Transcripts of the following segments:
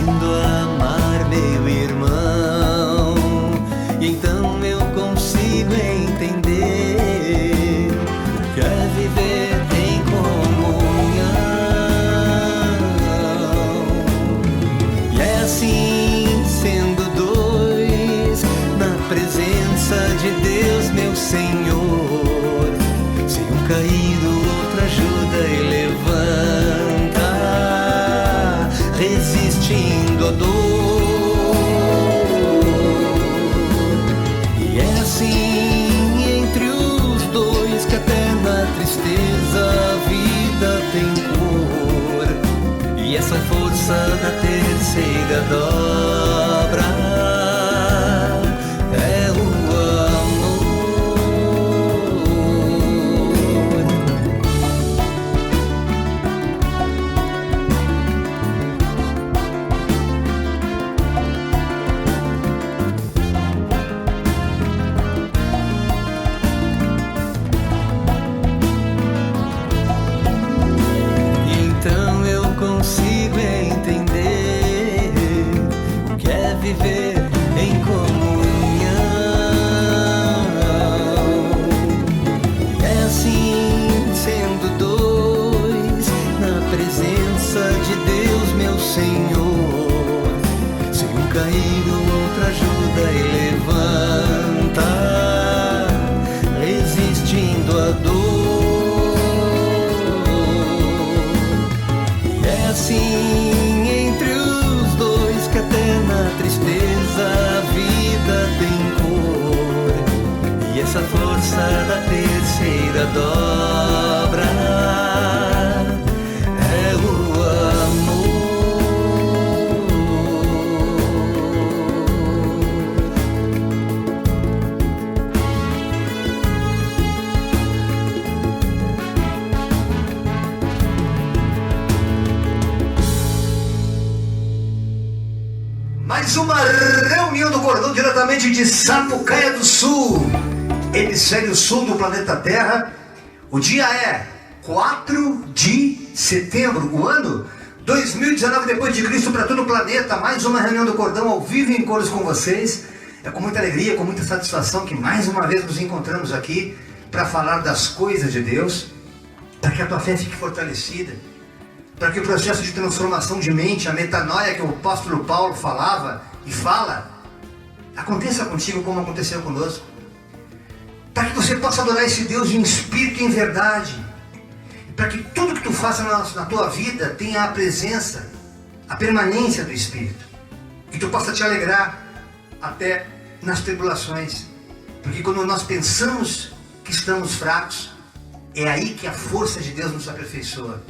aprendo a amar meu irmão, e então eu consigo entender o que é viver em comunhão. E é assim, sendo dois na presença de Deus, meu Senhor, se um caído, outro ajuda e levanta, resistindo à dor. E é assim entre os dois que até na tristeza a vida tem cor, e essa força da terceira dobra é o consigo entender o que é viver em comunhão. É assim, sendo dois na presença de Deus, meu Senhor, se um cair, o outro ajuda e levanta, resistindo à dor. Assim, entre os dois que até na tristeza a vida tem cor, e essa força da terceira dobra é o amor. Mais uma reunião do Cordão diretamente de Sapucaia do Sul, hemisfério sul do planeta Terra. O dia é 4 de setembro, o ano 2019 depois de Cristo para todo o planeta. Mais uma reunião do Cordão ao vivo em cores com vocês. É com muita alegria, com muita satisfação que mais uma vez nos encontramos aqui para falar das coisas de Deus, para que a tua fé fique fortalecida, para que o processo de transformação de mente, a metanoia que o apóstolo Paulo falava e fala, aconteça contigo como aconteceu conosco, para que você possa adorar esse Deus em espírito e em verdade, para que tudo que tu faça na tua vida tenha a presença, a permanência do Espírito, que tu possa te alegrar até nas tribulações, porque quando nós pensamos que estamos fracos, é aí que a força de Deus nos aperfeiçoa.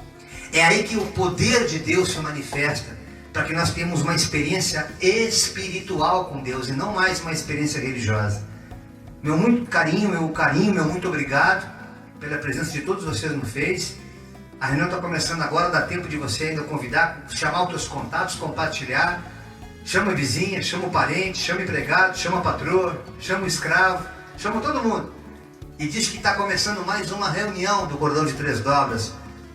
É aí que o poder de Deus se manifesta, para que nós tenhamos uma experiência espiritual com Deus e não mais uma experiência religiosa. Meu muito carinho, meu muito obrigado pela presença de todos vocês no Face. A reunião está começando agora, dá tempo de você ainda convidar, chamar os teus contatos, compartilhar. Chama a vizinha, chama o parente, chama o empregado, chama a patroa, chama o escravo, chama todo mundo. E diz que está começando mais uma reunião do Cordão de Três Dobras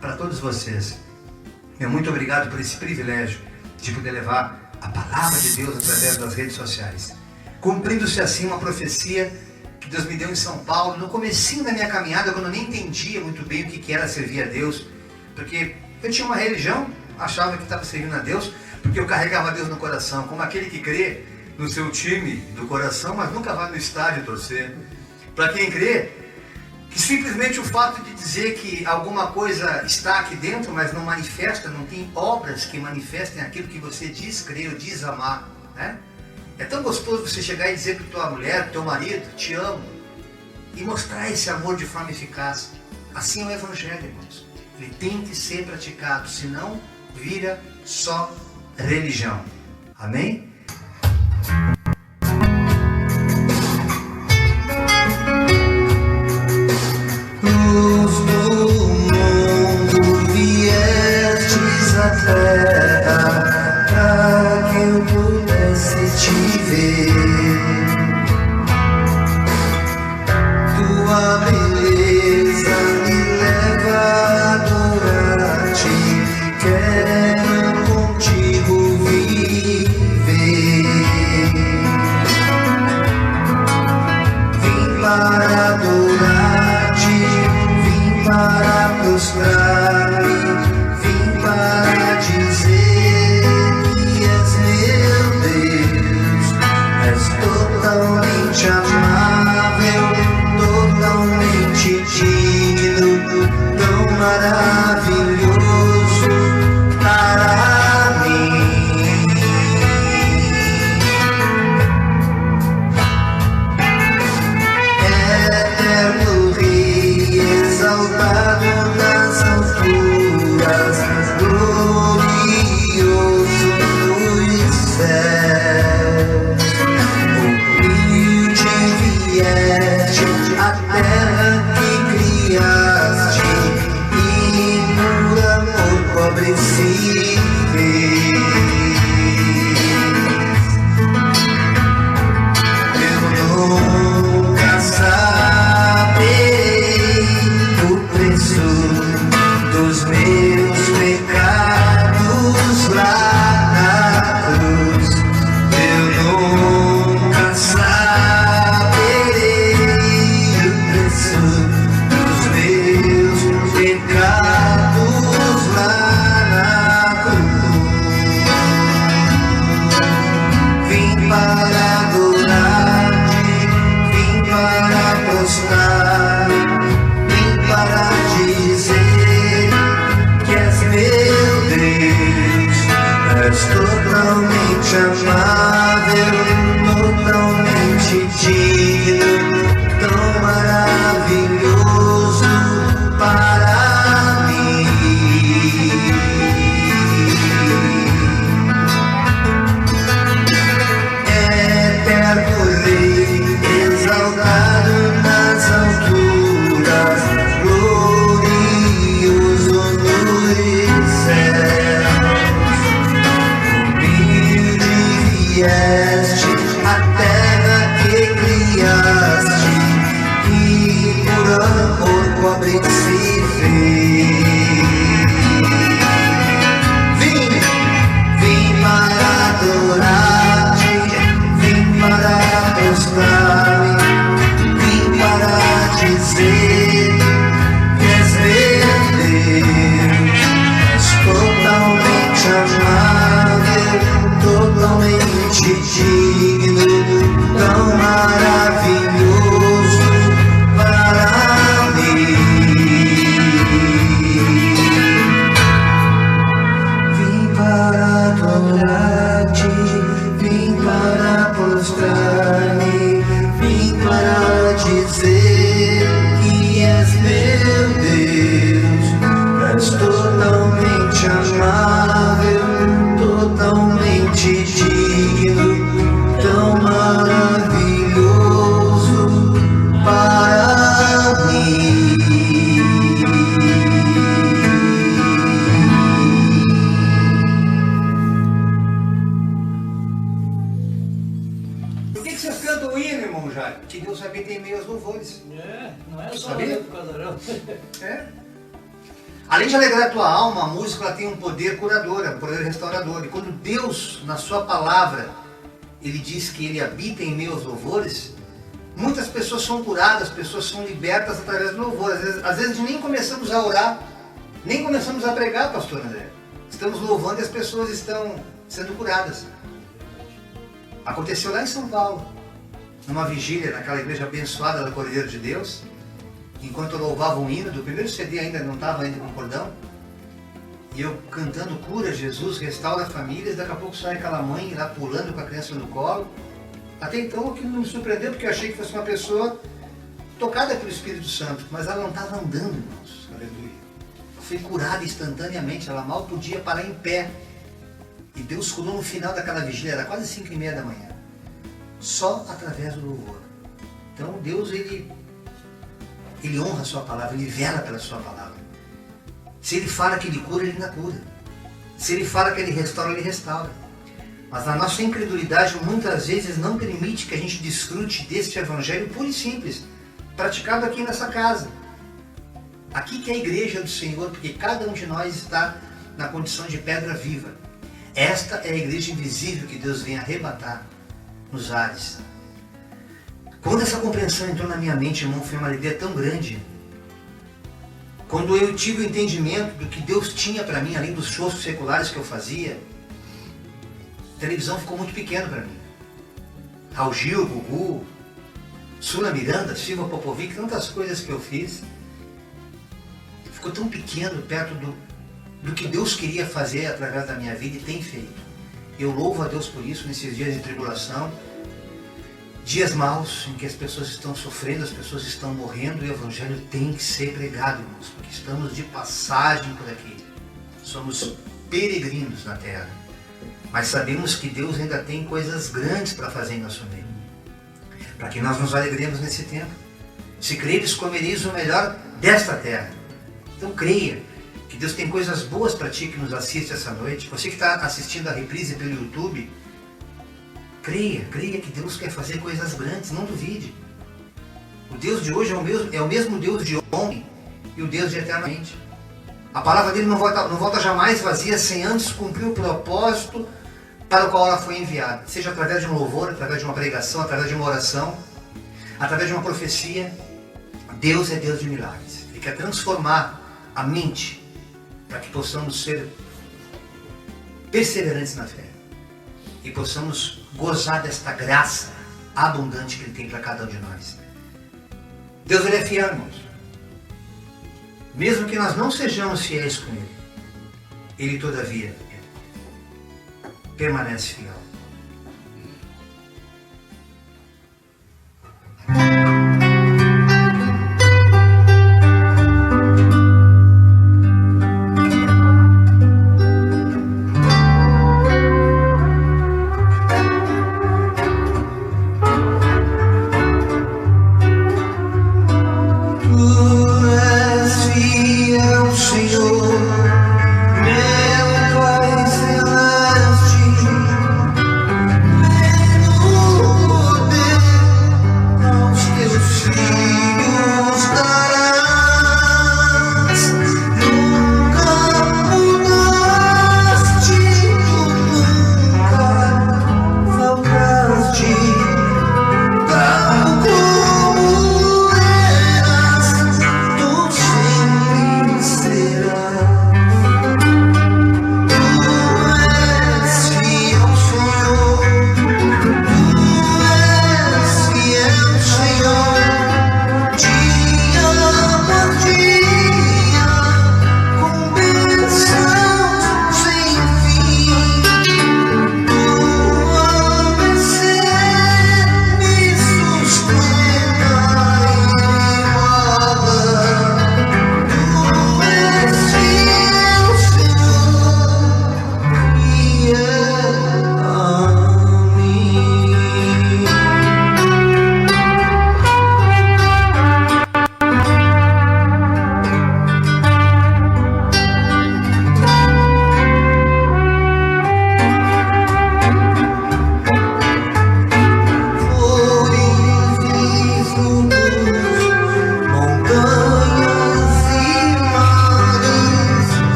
para todos vocês. Meu muito obrigado por esse privilégio de poder levar a palavra de Deus através das redes sociais. Cumprindo-se assim uma profecia que Deus me deu em São Paulo, no comecinho da minha caminhada, quando eu nem entendia muito bem o que era servir a Deus, porque eu tinha uma religião, achava que estava servindo a Deus, porque eu carregava Deus no coração, como aquele que crê no seu time do coração, mas nunca vai no estádio torcer. Para quem crê, que simplesmente o fato de dizer que alguma coisa está aqui dentro, mas não manifesta, não tem obras que manifestem aquilo que você diz crer ou diz amar, né? É tão gostoso você chegar e dizer para tua mulher, para teu marido, te amo, e mostrar esse amor de forma eficaz. Assim é o Evangelho, irmãos. Ele tem que ser praticado, senão vira só religião. Amém? Luz do mundo, viestes à terra, para que eu pudesse te ver. Tua beleza me leva a adorar-te, quero contigo viver. para adorar-te, vim para prostrar, vim para dizer que és meu Deus, és totalmente amável, totalmente digno, tão maravilhoso para mim. Eterno Rei, exaltado nas alturas, glorioso nos céus, humilde vieste a terra que criaste e por amor pobre se fez. Vim para adorar-te, vim para prostrar-me, vim para dizer que és meu Deus, és totalmente amável, totalmente digno, tão maravilhoso para mim. Vim para adorar-te, vim para prostrar-me, vim para dizer que és meu Deus, és totalmente amável, totalmente digno, tão maravilhoso para mim. Por que vocês cantam o hino, irmão Jair? Que Deus sabia tem meio aos louvores. Não é só Sabia? por causa não. É. Além de alegrar a tua alma, a música ela tem um poder curador, um poder restaurador. E quando Deus, na sua palavra, Ele diz que Ele habita em meus louvores, muitas pessoas são curadas, pessoas são libertas através do louvor. Às vezes nem começamos a orar, nem começamos a pregar, pastor André. Estamos louvando e as pessoas estão sendo curadas. Aconteceu lá em São Paulo, numa vigília, naquela igreja abençoada da Cordeiro de Deus. Enquanto eu louvava um hino, do primeiro CD ainda não estava ainda com cordão, e eu cantando cura, Jesus, restaura famílias, daqui a pouco sai aquela mãe lá pulando com a criança no colo. Até então aquilo não me surpreendeu, porque eu achei que fosse uma pessoa tocada pelo Espírito Santo, mas ela não estava andando, irmãos, aleluia. Foi curada instantaneamente, ela mal podia parar em pé. E Deus curou no final daquela vigília, era quase 5h30 da manhã, só através do louvor. Então Deus, Ele honra a sua palavra, Ele vela pela sua palavra. Se Ele fala que Ele cura, Ele ainda cura. Se Ele fala que Ele restaura. Mas a nossa incredulidade muitas vezes não permite que a gente desfrute deste evangelho puro e simples, praticado aqui nessa casa. Aqui que é a igreja do Senhor, porque cada um de nós está na condição de pedra viva. Esta é a igreja invisível que Deus vem arrebatar nos ares. Quando essa compreensão entrou na minha mente, irmão, foi uma alegria tão grande. Quando eu tive o entendimento do que Deus tinha para mim, além dos shows seculares que eu fazia, a televisão ficou muito pequena para mim. Raul Gil, Gugu, Sula Miranda, Silva Popovic, tantas coisas que eu fiz, ficou tão pequeno perto do que Deus queria fazer através da minha vida e tem feito. Eu louvo a Deus por isso nesses dias de tribulação, dias maus em que as pessoas estão sofrendo, as pessoas estão morrendo, e o Evangelho tem que ser pregado, irmãos, porque estamos de passagem por aqui. Somos peregrinos na terra, mas sabemos que Deus ainda tem coisas grandes para fazer em nosso meio, para que nós nos alegremos nesse tempo. Se creres, comereis o melhor desta terra. Então creia que Deus tem coisas boas para ti que nos assiste essa noite. Você que está assistindo a reprise pelo YouTube, creia que Deus quer fazer coisas grandes, não duvide. O Deus de hoje é o mesmo Deus de ontem e o Deus de eternamente. A palavra dele não volta jamais vazia sem antes cumprir o propósito para o qual ela foi enviada. Seja através de um louvor, através de uma pregação, através de uma oração, através de uma profecia. Deus é Deus de milagres. Ele quer transformar a mente para que possamos ser perseverantes na fé. e possamos gozar desta graça abundante que Ele tem para cada um de nós. Deus, Ele é fiel, irmãos. Mesmo que nós não sejamos fiéis com Ele, Ele todavia permanece fiel. Senhor, meu Pai celeste.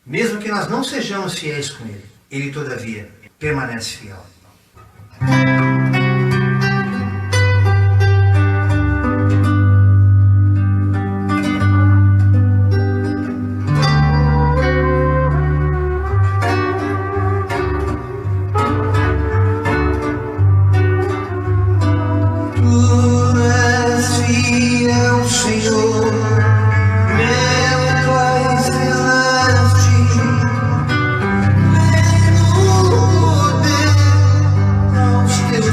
Mesmo que nós não sejamos fiéis com Ele, Ele todavia permanece fiel. Teus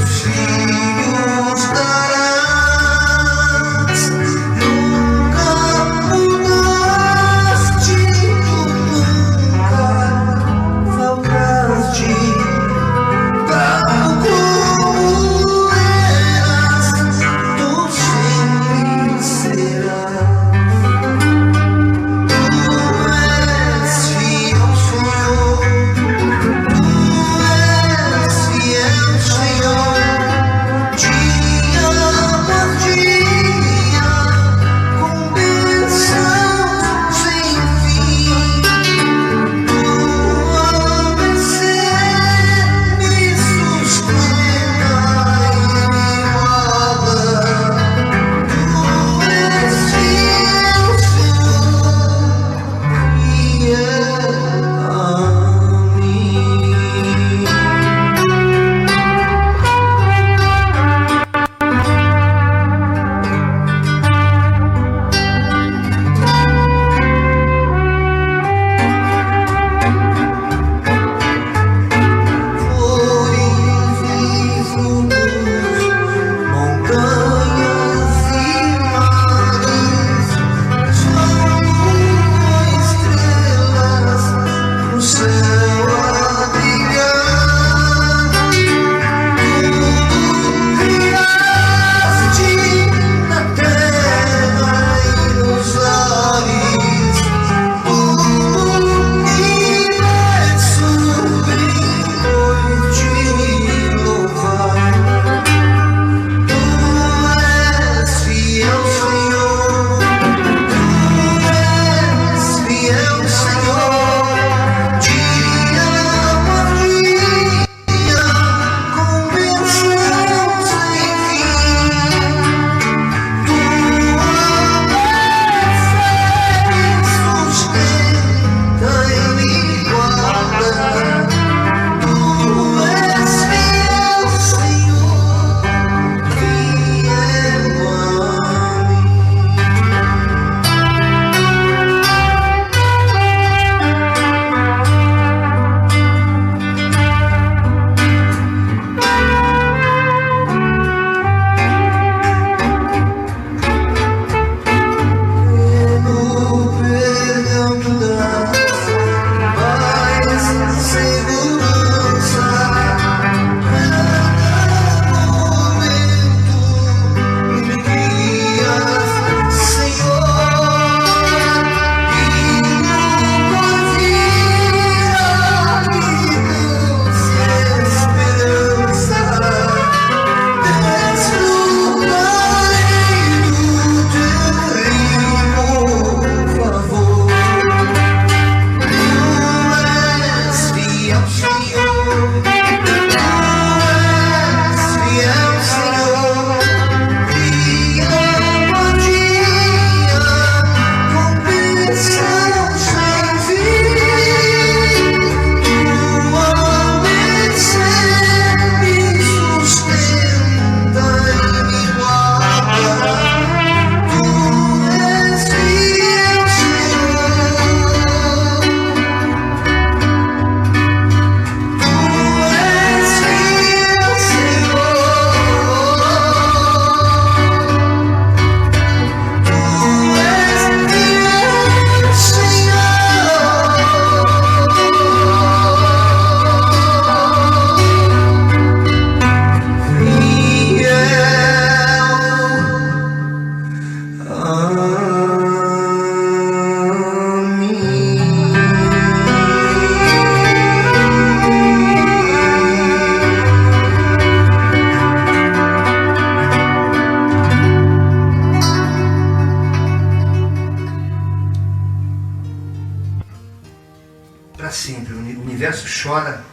para sempre. O universo chora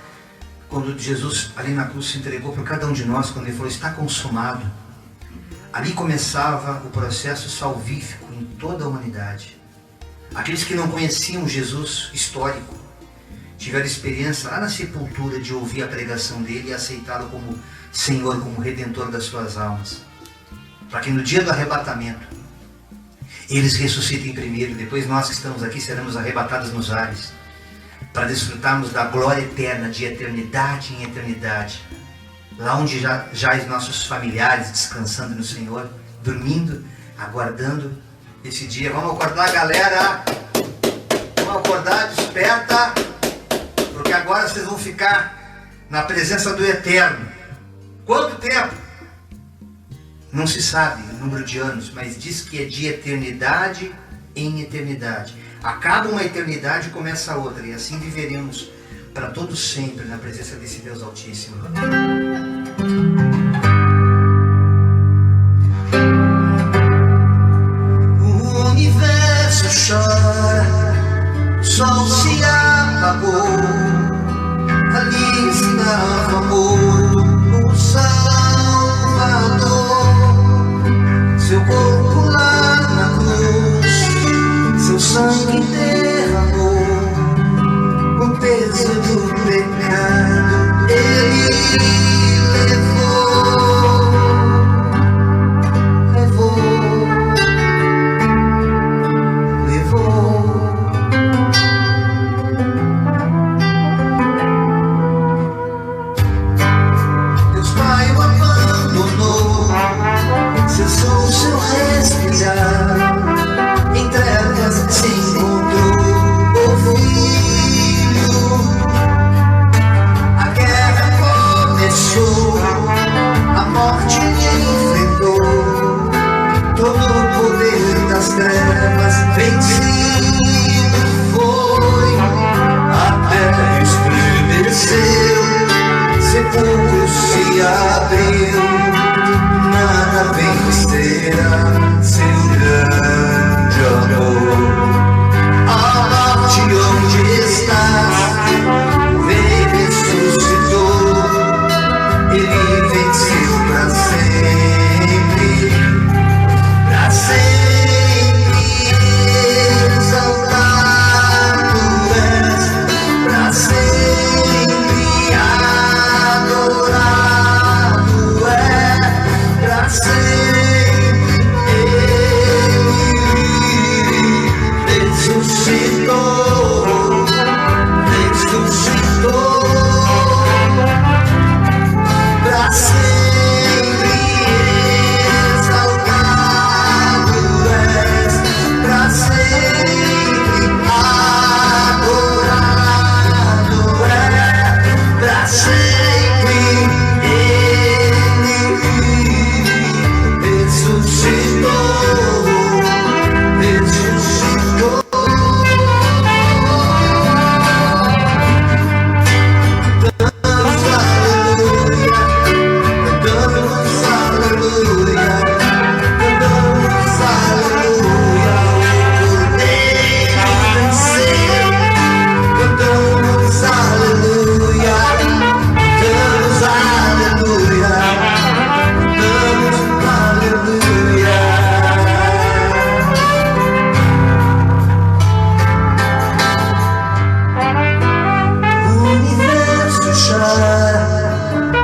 quando Jesus ali na cruz se entregou para cada um de nós, quando ele falou, está consumado. Ali começava o processo salvífico em toda a humanidade. Aqueles que não conheciam Jesus histórico tiveram experiência lá na sepultura de ouvir a pregação dele e aceitá-lo como Senhor, como Redentor das suas almas. Para que no dia do arrebatamento eles ressuscitem primeiro, depois nós que estamos aqui seremos arrebatados nos ares, para desfrutarmos da glória eterna, de eternidade em eternidade, lá onde já os nossos familiares descansando no Senhor, dormindo, aguardando esse dia. Vamos acordar, galera! Vamos acordar, desperta, porque agora vocês vão ficar na presença do Eterno. Quanto tempo? Não se sabe o número de anos, mas diz que é de eternidade em eternidade. Acaba uma eternidade e começa a outra, e assim viveremos para todo sempre na presença desse Deus Altíssimo. O universo chora, o sol se apagou, ali estava morto o Salvador. Seu corpo lá na cruz, seu sangue derramou, o peso do pecado ele levou. Deus Pai o abandonou, cessou seu respirar, em trevas se encontrou o Filho. A guerra começou, a morte lhe enfrentou, todo o poder das trevas vencido foi. A terra estremeceu, sepulcro se abriu, nada vencerá seu grande amor. A morte onde estás, o Rei ressuscitou, ele venceu para sempre exaltado és, para sempre adorado é, para sempre ele ressuscitou, para sempre exaltado és, para sempre adorado é, para sempre ele ressuscitou.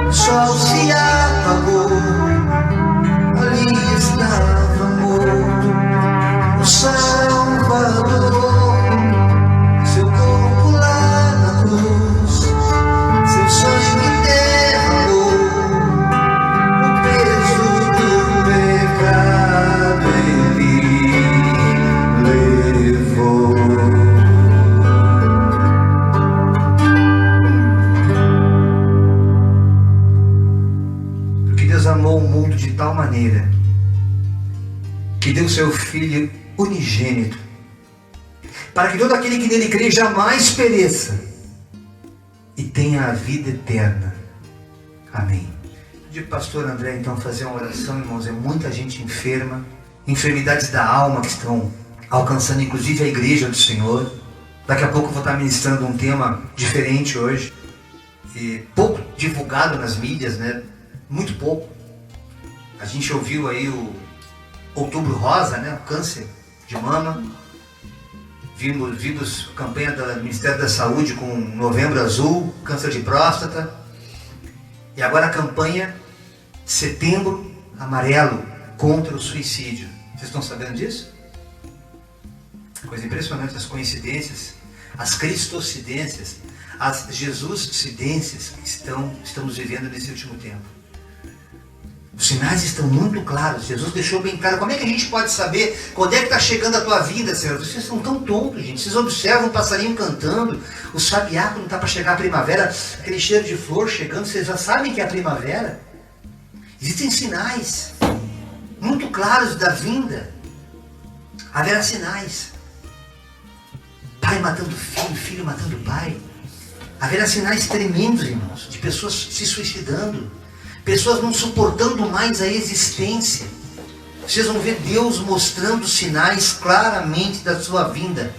O sol se apagou, ali estava morto o Salvador. Seu corpo lá na cruz, seu sangue derramou, o peso do pecado ele levou. Amou o mundo de tal maneira que deu seu Filho unigênito, para que todo aquele que nele crê jamais pereça e tenha a vida eterna. Amém. Pedi para o pastor André então fazer uma oração, irmãos. É muita gente enferma, enfermidades da alma que estão alcançando inclusive a igreja do Senhor. Daqui a pouco eu vou estar ministrando um tema diferente hoje, e pouco divulgado nas mídias, né? Muito pouco. A gente ouviu aí o Outubro Rosa, né? O câncer de mama. Vimos campanha do Ministério da Saúde com Novembro Azul, câncer de próstata. E agora a campanha Setembro Amarelo contra o suicídio. Vocês estão sabendo disso? Coisa impressionante, as coincidências, as cristocidências, as jesuscidências que estamos vivendo nesse último tempo. Os sinais estão muito claros. Jesus deixou bem claro. Como é que a gente pode saber quando é que está chegando a tua vida, Senhor? Vocês são tão tontos, gente. Vocês observam o passarinho cantando, o sabiá quando está para chegar a primavera, aquele cheiro de flor chegando, vocês já sabem que é a primavera. Existem sinais muito claros da vinda. Haverá sinais. Pai matando filho, filho matando pai. Haverá sinais tremendos, irmãos, de pessoas se suicidando, pessoas não suportando mais a existência. Vocês vão ver Deus mostrando sinais claramente da sua vinda.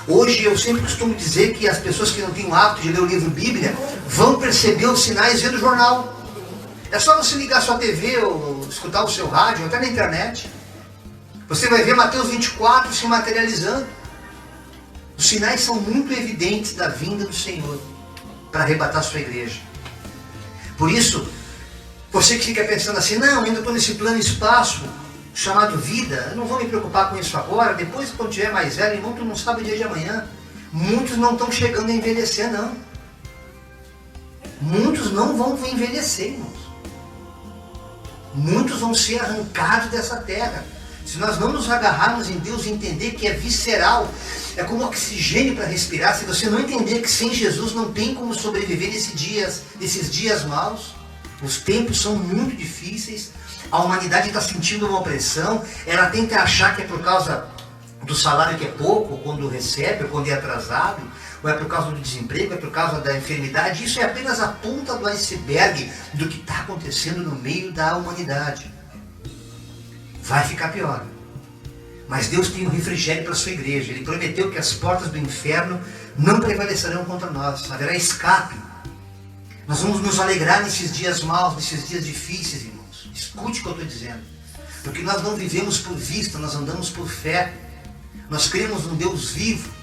Hoje eu sempre costumo dizer que as pessoas que não têm o hábito de ler o livro Bíblia vão perceber os sinais vendo o jornal. É só você ligar a sua TV ou escutar o seu rádio, ou até na internet. Você vai ver Mateus 24 se materializando. Os sinais são muito evidentes da vinda do Senhor para arrebatar a sua igreja. Por isso, você que fica pensando assim, não, ainda estou nesse plano espaço chamado vida, eu não vou me preocupar com isso agora, depois quando tiver mais velho, irmão, tu não sabe o dia de amanhã. Muitos não estão chegando a envelhecer, não. Muitos não vão envelhecer, irmãos. Muitos vão ser arrancados dessa terra. Se nós não nos agarrarmos em Deus e entender que é visceral, é como oxigênio para respirar, se você não entender que sem Jesus não tem como sobreviver nesses dias maus, os tempos são muito difíceis, a humanidade está sentindo uma opressão, ela tenta achar que é por causa do salário que é pouco, ou quando recebe, ou quando é atrasado, ou é por causa do desemprego, é por causa da enfermidade. Isso é apenas a ponta do iceberg do que está acontecendo no meio da humanidade. Vai ficar pior. Mas Deus tem um refrigério para a sua igreja. Ele prometeu que as portas do inferno não prevalecerão contra nós. Haverá escape. Nós vamos nos alegrar nesses dias maus, nesses dias difíceis, irmãos. Escute o que eu estou dizendo. Porque nós não vivemos por vista, nós andamos por fé. Nós cremos num Deus vivo.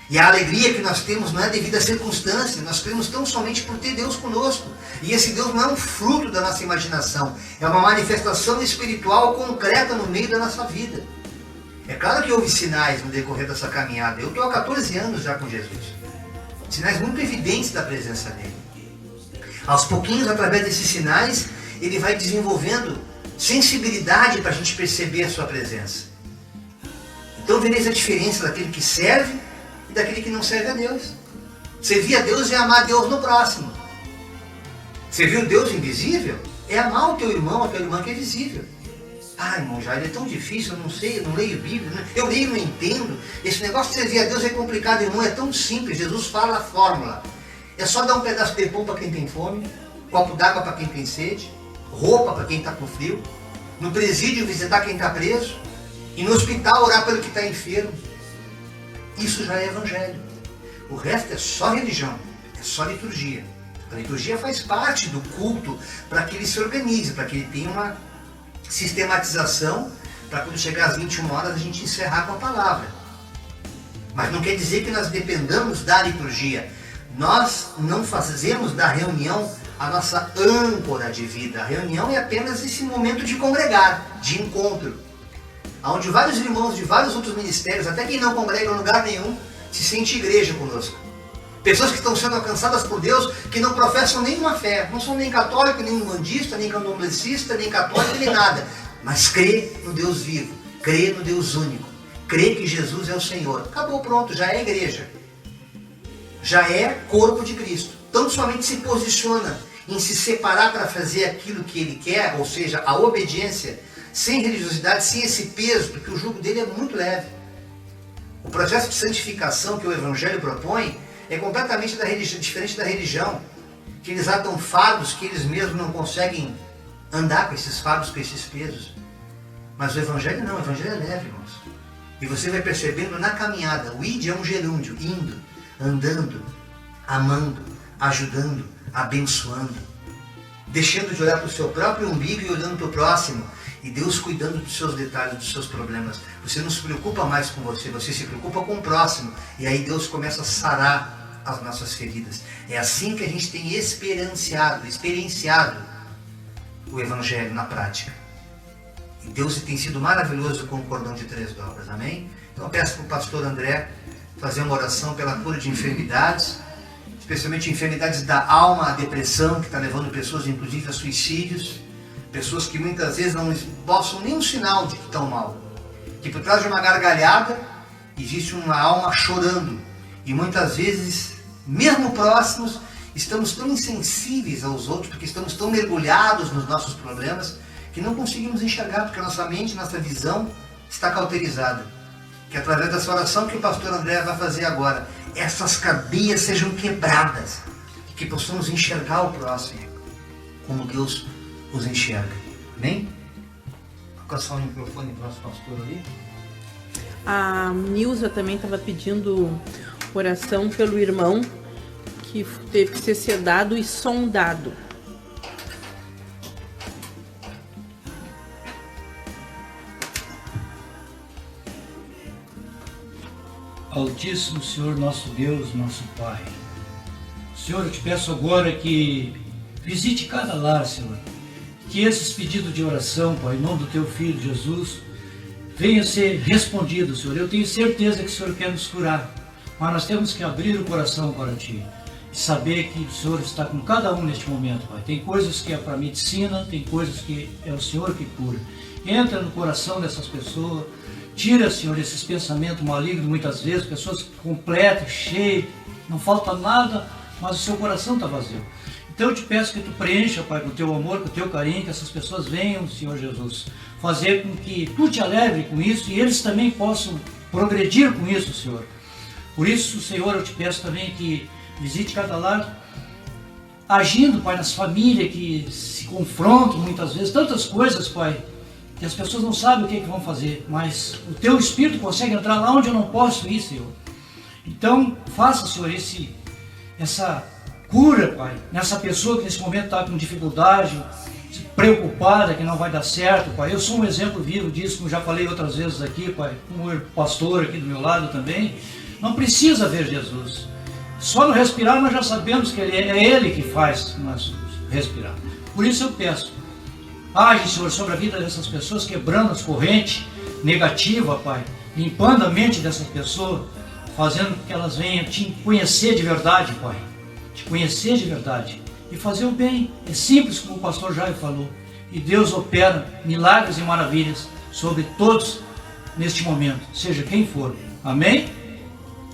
E a alegria que nós temos não é devido à circunstância, nós cremos tão somente por ter Deus conosco. E esse Deus não é um fruto da nossa imaginação, é uma manifestação espiritual concreta no meio da nossa vida. É claro que houve sinais no decorrer dessa caminhada. Eu estou há 14 anos já com Jesus. Sinais muito evidentes da presença dele. Aos pouquinhos, através desses sinais, ele vai desenvolvendo sensibilidade para a gente perceber a sua presença. Então vereis a diferença daquele que serve e daquele que não serve a Deus. Servir a Deus é amar a Deus no próximo. Servir o Deus invisível é amar o teu irmão, a tua irmã que é visível. Ah, irmão, já é tão difícil, eu não sei, eu não leio Bíblia, né? Eu leio e não entendo. Esse negócio de servir a Deus é complicado, irmão, é tão simples. Jesus fala a fórmula. É só dar um pedaço de pão para quem tem fome, copo d'água para quem tem sede, roupa para quem está com frio, no presídio visitar quem está preso, e no hospital orar pelo que está enfermo. Isso já é evangelho. O resto é só religião, é só liturgia. A liturgia faz parte do culto para que ele se organize, para que ele tenha uma sistematização, para quando chegar às 21 horas a gente encerrar com a palavra. Mas não quer dizer que nós dependamos da liturgia. Nós não fazemos da reunião a nossa âncora de vida. A reunião é apenas esse momento de congregar, de encontro, onde vários irmãos de vários outros ministérios, até quem não congrega em lugar nenhum, se sente igreja conosco. Pessoas que estão sendo alcançadas por Deus, que não professam nenhuma fé, não são nem católico, nem umbandista, nem candomblessista, nem católico, nem nada, mas crê no Deus vivo, crê no Deus único, crê que Jesus é o Senhor. Acabou, pronto, já é igreja, já é corpo de Cristo. Tão somente se posiciona em se separar para fazer aquilo que ele quer, ou seja, a obediência, sem religiosidade, sem esse peso, porque o jugo dele é muito leve. O processo de santificação que o Evangelho propõe é completamente diferente da religião, que eles atam fardos que eles mesmos não conseguem andar com esses fardos, com esses pesos. Mas o Evangelho não, o Evangelho é leve, irmãos. E você vai percebendo na caminhada, o id é um gerúndio, indo, andando, amando, ajudando, abençoando, deixando de olhar para o seu próprio umbigo e olhando para o próximo, e Deus cuidando dos seus detalhes, dos seus problemas. Você não se preocupa mais com você, você se preocupa com o próximo, e aí Deus começa a sarar as nossas feridas. É assim que a gente tem experienciado o Evangelho na prática. E Deus tem sido maravilhoso com o cordão de 3 dobras, amém? Então eu peço para o pastor André fazer uma oração pela cura de enfermidades, especialmente enfermidades da alma, a depressão, que está levando pessoas inclusive a suicídios, pessoas que muitas vezes não mostram nenhum sinal de que estão mal, que por trás de uma gargalhada existe uma alma chorando, e muitas vezes, mesmo próximos, estamos tão insensíveis aos outros, porque estamos tão mergulhados nos nossos problemas, que não conseguimos enxergar, porque a nossa mente, nossa visão está cauterizada. Que através dessa oração que o pastor André vai fazer agora, essas cadeias sejam quebradas, e que possamos enxergar o próximo como Deus os enxerga. Amém? Vou passar o microfone para o nosso pastor ali. A Nilza também estava pedindo oração pelo irmão que teve que ser sedado e sondado. Altíssimo Senhor, nosso Deus, nosso Pai. Senhor, eu te peço agora que visite cada lar, Senhor. Que esses pedidos de oração, Pai, em nome do Teu Filho Jesus, venham ser respondidos, Senhor. Eu tenho certeza que o Senhor quer nos curar, mas nós temos que abrir o coração para Ti e saber que o Senhor está com cada um neste momento, Pai. Tem coisas que é para medicina, tem coisas que é o Senhor que cura. Entra no coração dessas pessoas. Tira, Senhor, esses pensamentos malignos, muitas vezes, pessoas completas, cheias, não falta nada, mas o seu coração está vazio. Então eu te peço que tu preencha, Pai, com o teu amor, com o teu carinho, que essas pessoas venham, Senhor Jesus, fazer com que tu te alegre com isso e eles também possam progredir com isso, Senhor. Por isso, Senhor, eu te peço também que visite cada lar, agindo, Pai, nas famílias que se confrontam muitas vezes, tantas coisas, Pai, que as pessoas não sabem o que vão fazer, mas o Teu Espírito consegue entrar lá onde eu não posso ir, Senhor. Então, faça, Senhor, essa cura, Pai, nessa pessoa que nesse momento está com dificuldade, preocupada, que não vai dar certo, Pai. Eu sou um exemplo vivo disso, como já falei outras vezes aqui, Pai, com o pastor aqui do meu lado também. Não precisa ver Jesus. Só no respirar nós já sabemos que é Ele que faz nós respirar. Por isso eu peço, age, Senhor, sobre a vida dessas pessoas, quebrando as correntes negativas, Pai, limpando a mente dessas pessoas, fazendo com que elas venham te conhecer de verdade, Pai, te conhecer de verdade e fazer o bem. É simples, como o pastor Jair falou, e Deus opera milagres e maravilhas sobre todos neste momento, seja quem for. Amém?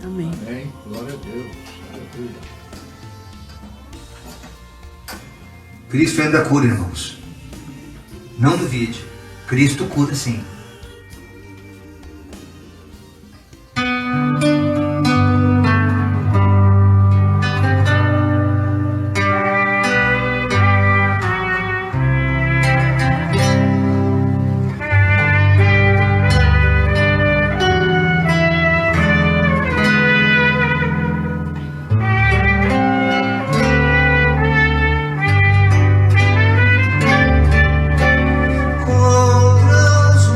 Amém. Amém. Glória a Deus. Aleluia. Cristo ainda cura, irmãos. Não duvide, Cristo cura sim. Contra os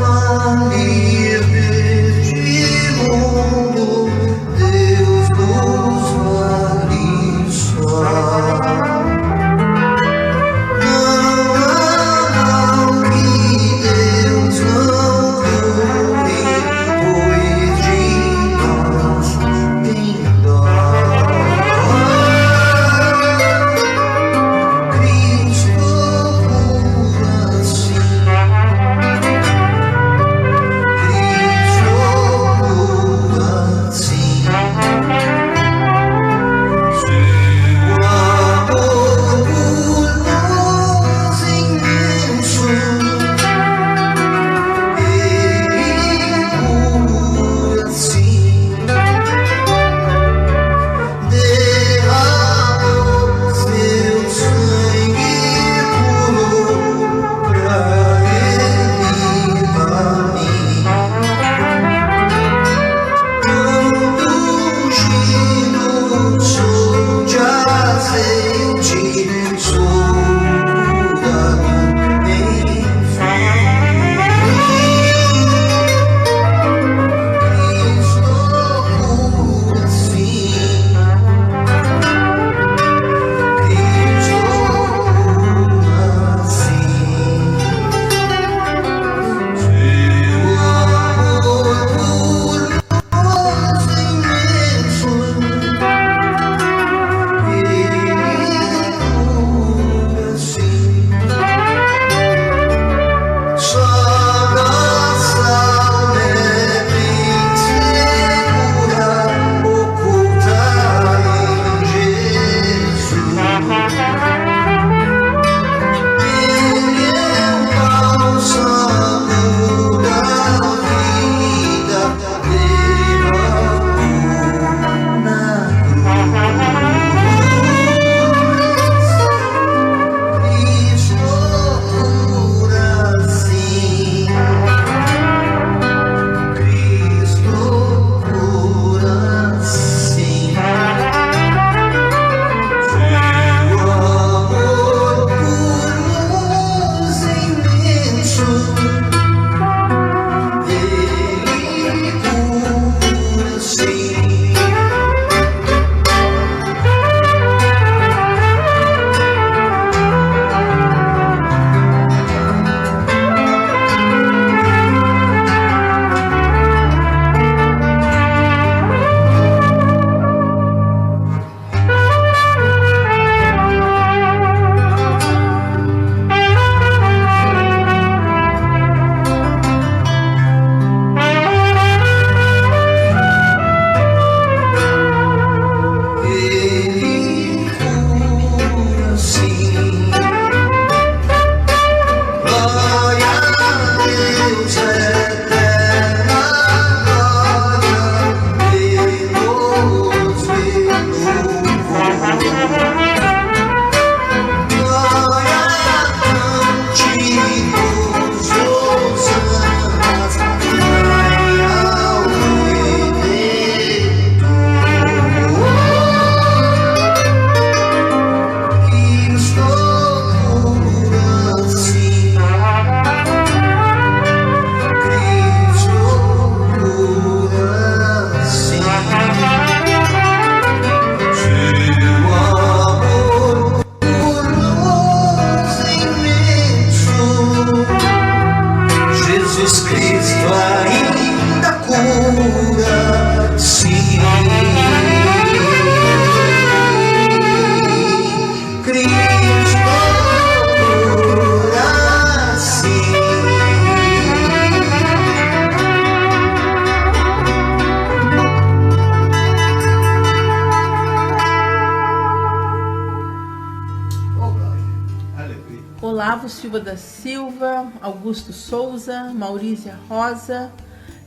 Olavo Silva da Silva, Augusto Souza, Maurícia Rosa,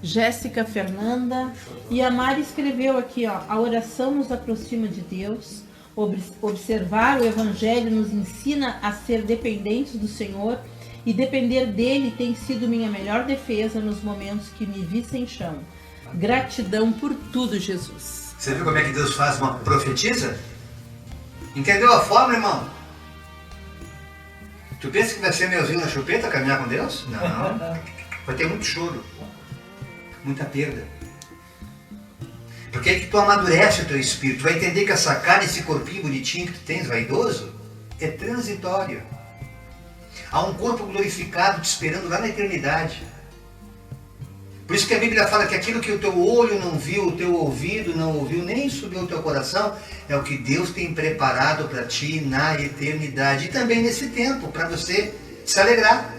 Jéssica Fernanda. E a Mari escreveu aqui, ó: a oração nos aproxima de Deus, observar o Evangelho nos ensina a ser dependentes do Senhor, e depender dele tem sido minha melhor defesa nos momentos que me vi sem chão. Gratidão por tudo, Jesus. Você viu como é que Deus faz uma profetisa? Entendeu a fórmula, irmão? Tu pensa que vai ser melzinho na chupeta caminhar com Deus? Não. Vai ter muito choro, muita perda. Porque é que tu amadurece o teu espírito. Tu vai entender que essa cara, esse corpinho bonitinho que tu tens, vaidoso, é transitório. Há um corpo glorificado te esperando lá na eternidade. Por isso que a Bíblia fala que aquilo que o teu olho não viu, o teu ouvido não ouviu, nem subiu ao teu coração, é o que Deus tem preparado para ti na eternidade. E também nesse tempo, para você se alegrar.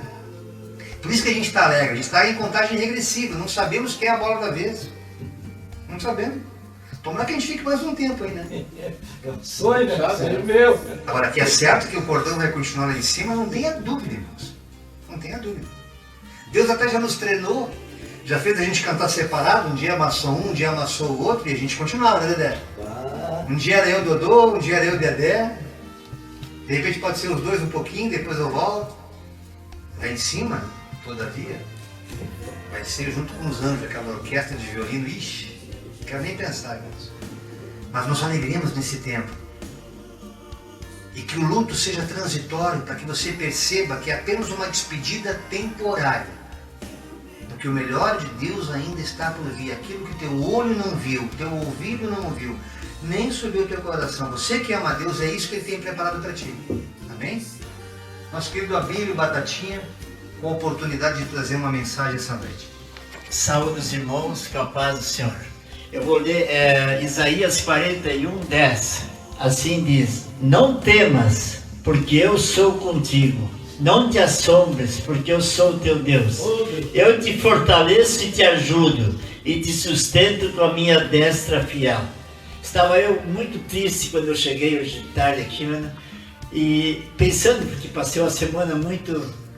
Por isso que a gente está alegre, a gente está em contagem regressiva, não sabemos quem é a bola da vez. Não sabemos. Tomara que a gente fique mais um tempo aí, né? Sonho, né? Meu. Agora, que é certo que o cordão vai continuar lá em cima, não tenha dúvida, irmãos. Não tenha dúvida. Deus até já nos treinou, já fez a gente cantar separado, um dia amassou um dia amassou o outro, e a gente continuava, né, Dedé? Um dia era eu, Dodô, um dia era eu, Dedé. De repente pode ser os dois um pouquinho, depois eu volto. Lá em cima, todavia, vai ser junto com os anjos, aquela orquestra de violino. Ixi, não quero nem pensar nisso. Mas nos alegremos nesse tempo. E que o luto seja transitório, para que você perceba que é apenas uma despedida temporária. Porque o melhor de Deus ainda está por vir. Aquilo que teu olho não viu, teu ouvido não ouviu, nem subiu o teu coração. Você que ama a Deus, é isso que Ele tem preparado para ti. Amém? Nosso querido Abílio Batatinha, com a oportunidade de trazer uma mensagem essa noite. Saúde os irmãos, com a paz do Senhor. Eu vou ler Isaías 41:10. Assim diz: não temas, porque eu sou contigo. Não te assombres, porque eu sou teu Deus. Eu te fortaleço e te ajudo, e te sustento com a minha destra fiel. Estava eu muito triste quando eu cheguei hoje de tarde aqui, né? E pensando, porque passei uma semana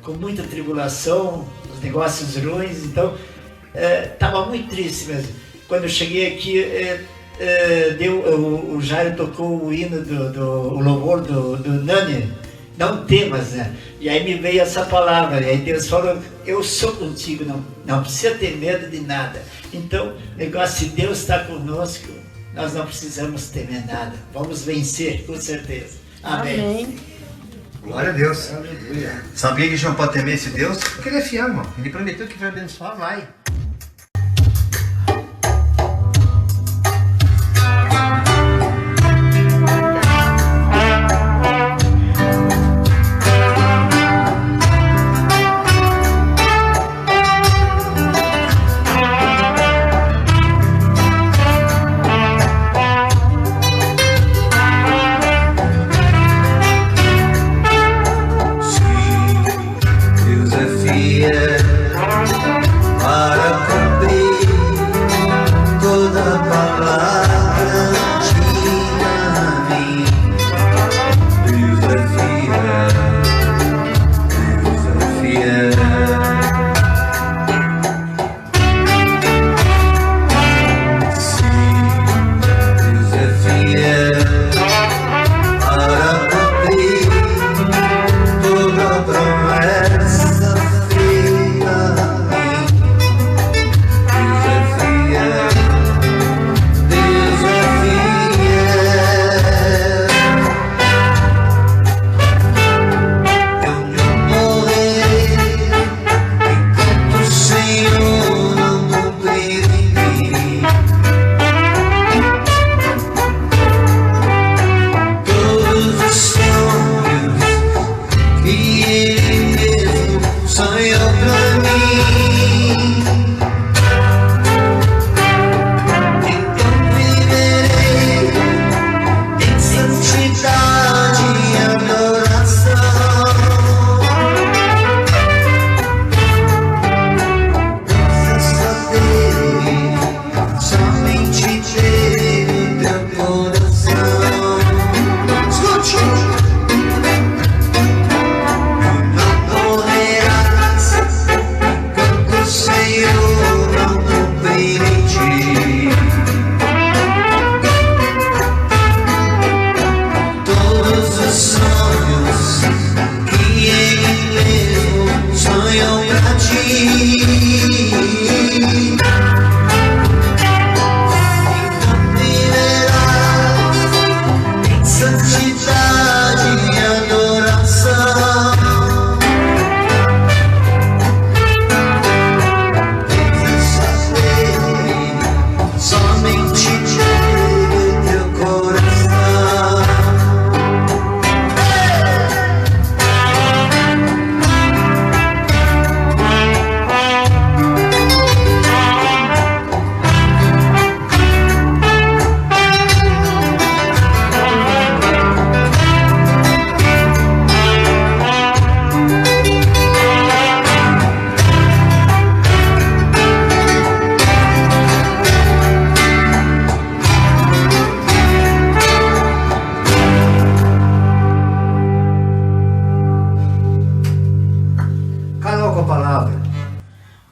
com muita tribulação, os negócios ruins, então estava muito triste mesmo. Quando eu cheguei aqui, o Jairo tocou o hino o louvor do Nani, não temas, né? E aí me veio essa palavra, e aí Deus falou: eu sou contigo, não precisa ter medo de nada. Então, o negócio, se Deus está conosco, nós não precisamos temer nada, vamos vencer, com certeza. Amém. Amém. Glória a Deus. Aleluia. Sabia que a gente não pode temer esse Deus? Porque Ele é fiel, irmão. Ele prometeu que vai abençoar, vai. Para santidade e adoração. Somente cheio teu coração.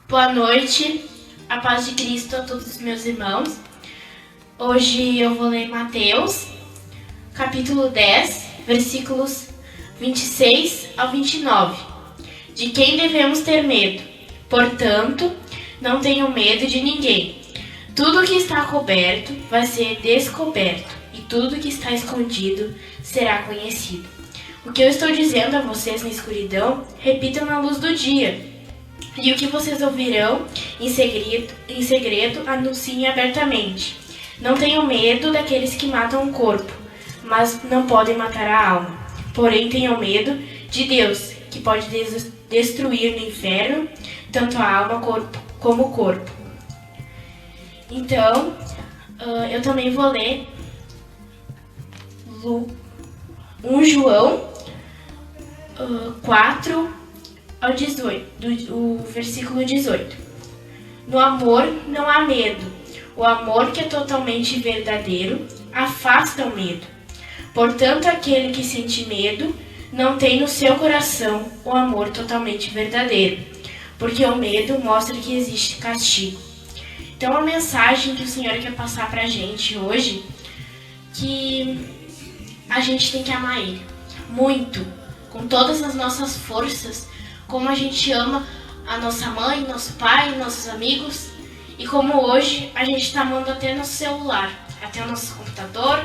Boa noite, a paz de Cristo a todos os meus irmãos. Hoje eu vou ler Mateus, capítulo 10, versículos 26 ao 29. De quem devemos ter medo? Portanto, não tenham medo de ninguém. Tudo que está coberto vai ser descoberto, e tudo que está escondido será conhecido. O que eu estou dizendo a vocês na escuridão, repitam na luz do dia. E o que vocês ouvirão em segredo, anunciem abertamente. Não tenham medo daqueles que matam o corpo, mas não podem matar a alma. Porém, tenham medo de Deus, que pode destruir no inferno tanto a alma como o corpo. Então, eu também vou ler 1 João 4 ao 18, o versículo 18. No amor não há medo. O amor que é totalmente verdadeiro afasta o medo. Portanto, aquele que sente medo não tem no seu coração o amor totalmente verdadeiro, porque o medo mostra que existe castigo. Então, a mensagem que o Senhor quer passar pra gente hoje, que a gente tem que amar Ele muito, com todas as nossas forças, como a gente ama a nossa mãe, nosso pai, nossos amigos, e como hoje a gente está amando até nosso celular, até o nosso computador,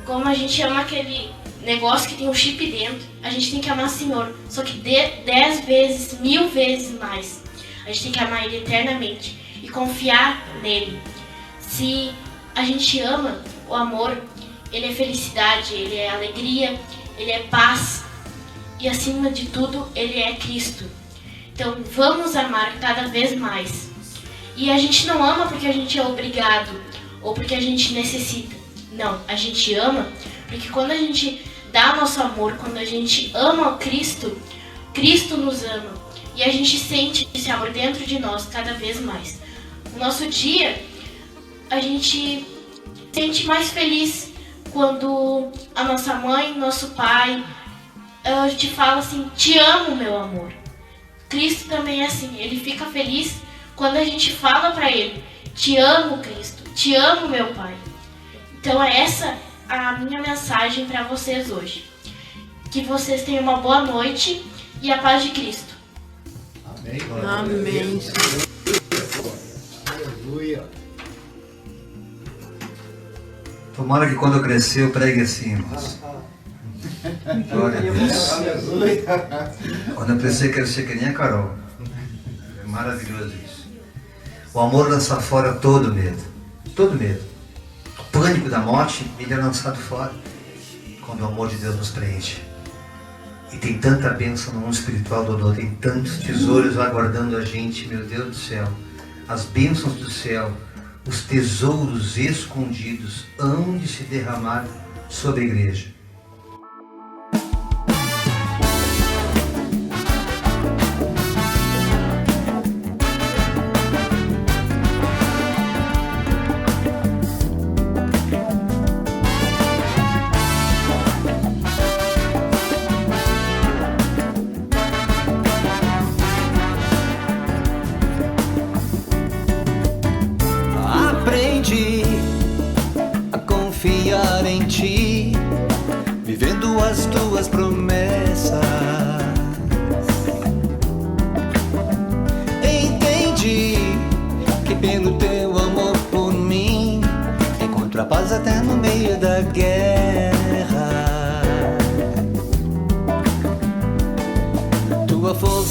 como a gente ama aquele negócio que tem um chip dentro. A gente tem que amar o Senhor, só que 10 vezes, 1000 vezes mais. A gente tem que amar Ele eternamente e confiar nele. Se a gente ama, o amor, ele é felicidade, ele é alegria, ele é paz. E acima de tudo, Ele é Cristo. Então vamos amar cada vez mais. E a gente não ama porque a gente é obrigado ou porque a gente necessita. Não, a gente ama porque quando a gente dá nosso amor, quando a gente ama o Cristo, Cristo nos ama. E a gente sente esse amor dentro de nós cada vez mais. No nosso dia, a gente sente mais feliz quando a nossa mãe, nosso pai, a gente fala assim, te amo, meu amor. Cristo também é assim, ele fica feliz quando a gente fala para ele, te amo, Cristo, te amo, meu Pai. Então é essa a minha mensagem para vocês hoje. Que vocês tenham uma boa noite e a paz de Cristo. Amém. Amém. Aleluia. Tomara que quando eu crescer eu pregue assim, irmãos. Glória a Deus. Quando eu crescer, eu quero ser que nem a Carol. É maravilhoso isso. O amor lança fora todo medo. Todo medo. O pânico da morte, ele é lançado fora quando o amor de Deus nos preenche. E tem tanta bênção no mundo espiritual, Dodô. Tem tantos tesouros aguardando a gente, meu Deus do céu. As bênçãos do céu, os tesouros escondidos hão de se derramar sobre a igreja. Aprendi a confiar em ti,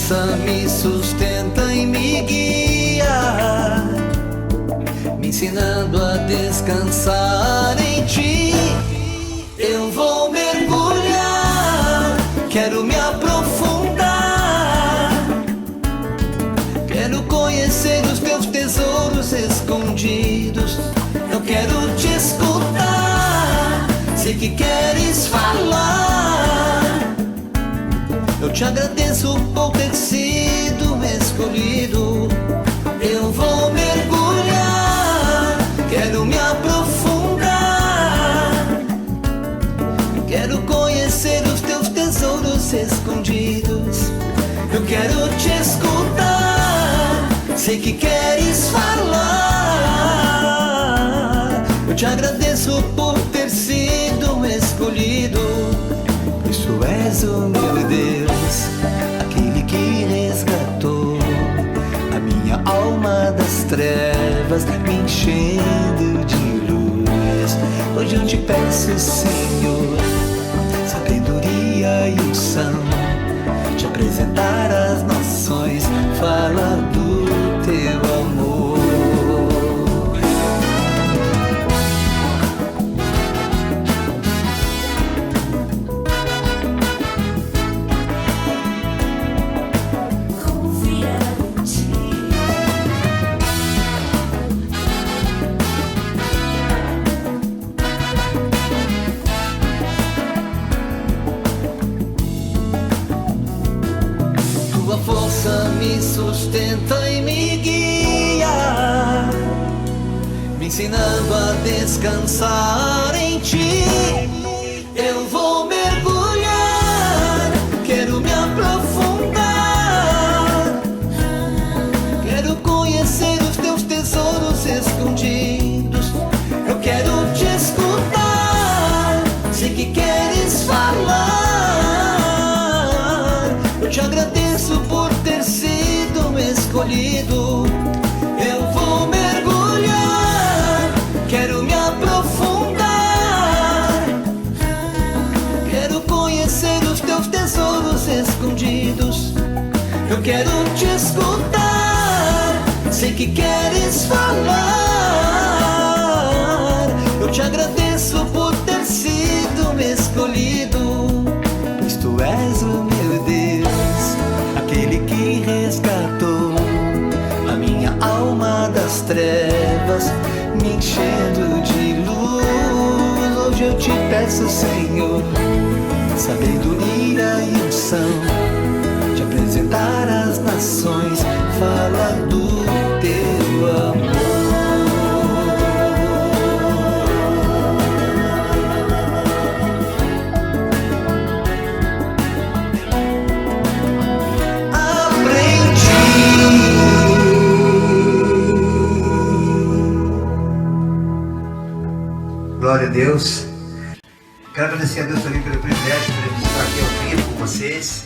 força me sustenta e me guia, me ensinando a descansar em ti. Eu vou mergulhar, quero me aprofundar, quero conhecer os teus tesouros escondidos. Eu quero te escutar, sei que queres falar. Eu te agradeço por ter sido escolhido. Eu vou mergulhar, quero me aprofundar, quero conhecer os teus tesouros escondidos. Eu quero te escutar, sei que queres falar. Eu te agradeço por ter sido escolhido. Pois tu és o meu Deus, aquele que resgatou a minha alma das trevas, me enchendo de luz. Hoje eu te peço, Senhor, sabedoria e unção, te apresentar às nações, fala do teu amor. Tua força me sustenta e me guia, me ensinando a descansar em ti. Eu vou mergulhar, quero me aprofundar, quero conhecer os teus tesouros escondidos. Eu quero te escutar, sei que queres falar. Eu te agradeço por ter sido escolhido. Eu vou mergulhar, quero me aprofundar, quero conhecer os teus tesouros escondidos. Eu quero te escutar, sei que queres falar. Eu te agradeço por ter sido escolhido. Pois tu és o meu Deus, aquele que resgatou a minha alma das trevas, me enchendo de luz. Hoje eu te peço, Senhor, sabedoria e unção, te apresentar às nações, fala do teu amor. Glória a Deus. Quero agradecer a Deus também pelo privilégio de estar aqui ao vivo com vocês.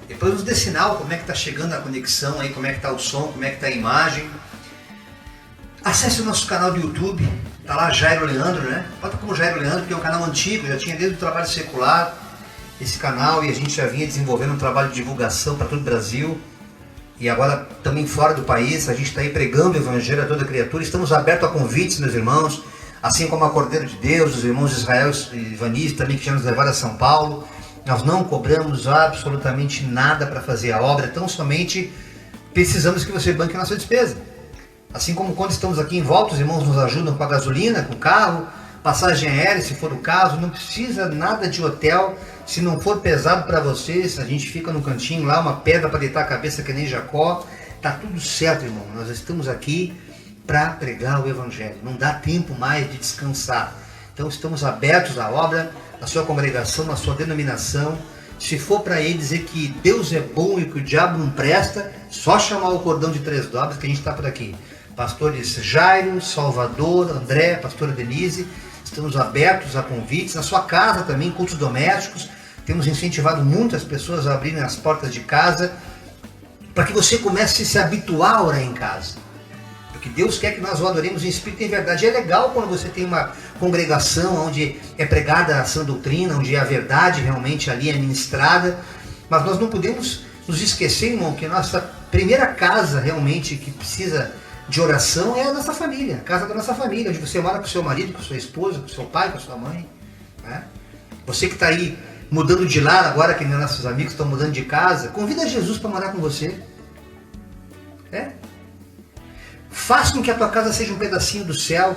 Depois nos dê sinal como é que está chegando a conexão aí, como é que está o som, como é que está a imagem. Acesse o nosso canal do YouTube, está lá Jairo Leandro, né? Bota como Jairo Leandro, que é um canal antigo, já tinha desde o trabalho secular esse canal, e a gente já vinha desenvolvendo um trabalho de divulgação para todo o Brasil. E agora também fora do país, a gente está aí pregando o Evangelho a toda criatura. Estamos abertos a convites, meus irmãos, assim como a Cordeiro de Deus, os irmãos Israel e Vanise também, que já nos levaram a São Paulo. Nós não cobramos absolutamente nada para fazer a obra, tão somente precisamos que você banque a nossa despesa. Assim como quando estamos aqui em volta, os irmãos nos ajudam com a gasolina, com o carro, passagem aérea, se for o caso. Não precisa nada de hotel, se não for pesado para vocês, a gente fica no cantinho lá, uma pedra para deitar a cabeça que nem Jacó. Tá tudo certo, irmão, nós estamos aqui para pregar o Evangelho, não dá tempo mais de descansar. Então estamos abertos à obra, na sua congregação, na sua denominação. Se for para ele dizer que Deus é bom e que o diabo não presta, só chamar o cordão de 3 dobras que a gente está por aqui. Pastores Jairo, Salvador, André, pastora Denise, estamos abertos a convites. Na sua casa também, cultos domésticos, temos incentivado muitas pessoas a abrirem as portas de casa, para que você comece a se habituar a orar em casa. Porque Deus quer que nós o adoremos em espírito e em verdade. É legal quando você tem uma congregação onde é pregada a sã doutrina, onde a verdade realmente ali é ministrada, mas nós não podemos nos esquecer, irmão, que a nossa primeira casa realmente que precisa de oração é a nossa família, a casa da nossa família, onde você mora com o seu marido, com a sua esposa, com o seu pai, com a sua mãe. Né? Você que está aí mudando de lar agora, que nossos amigos estão mudando de casa, convida Jesus para morar com você. Faça com que a tua casa seja um pedacinho do céu,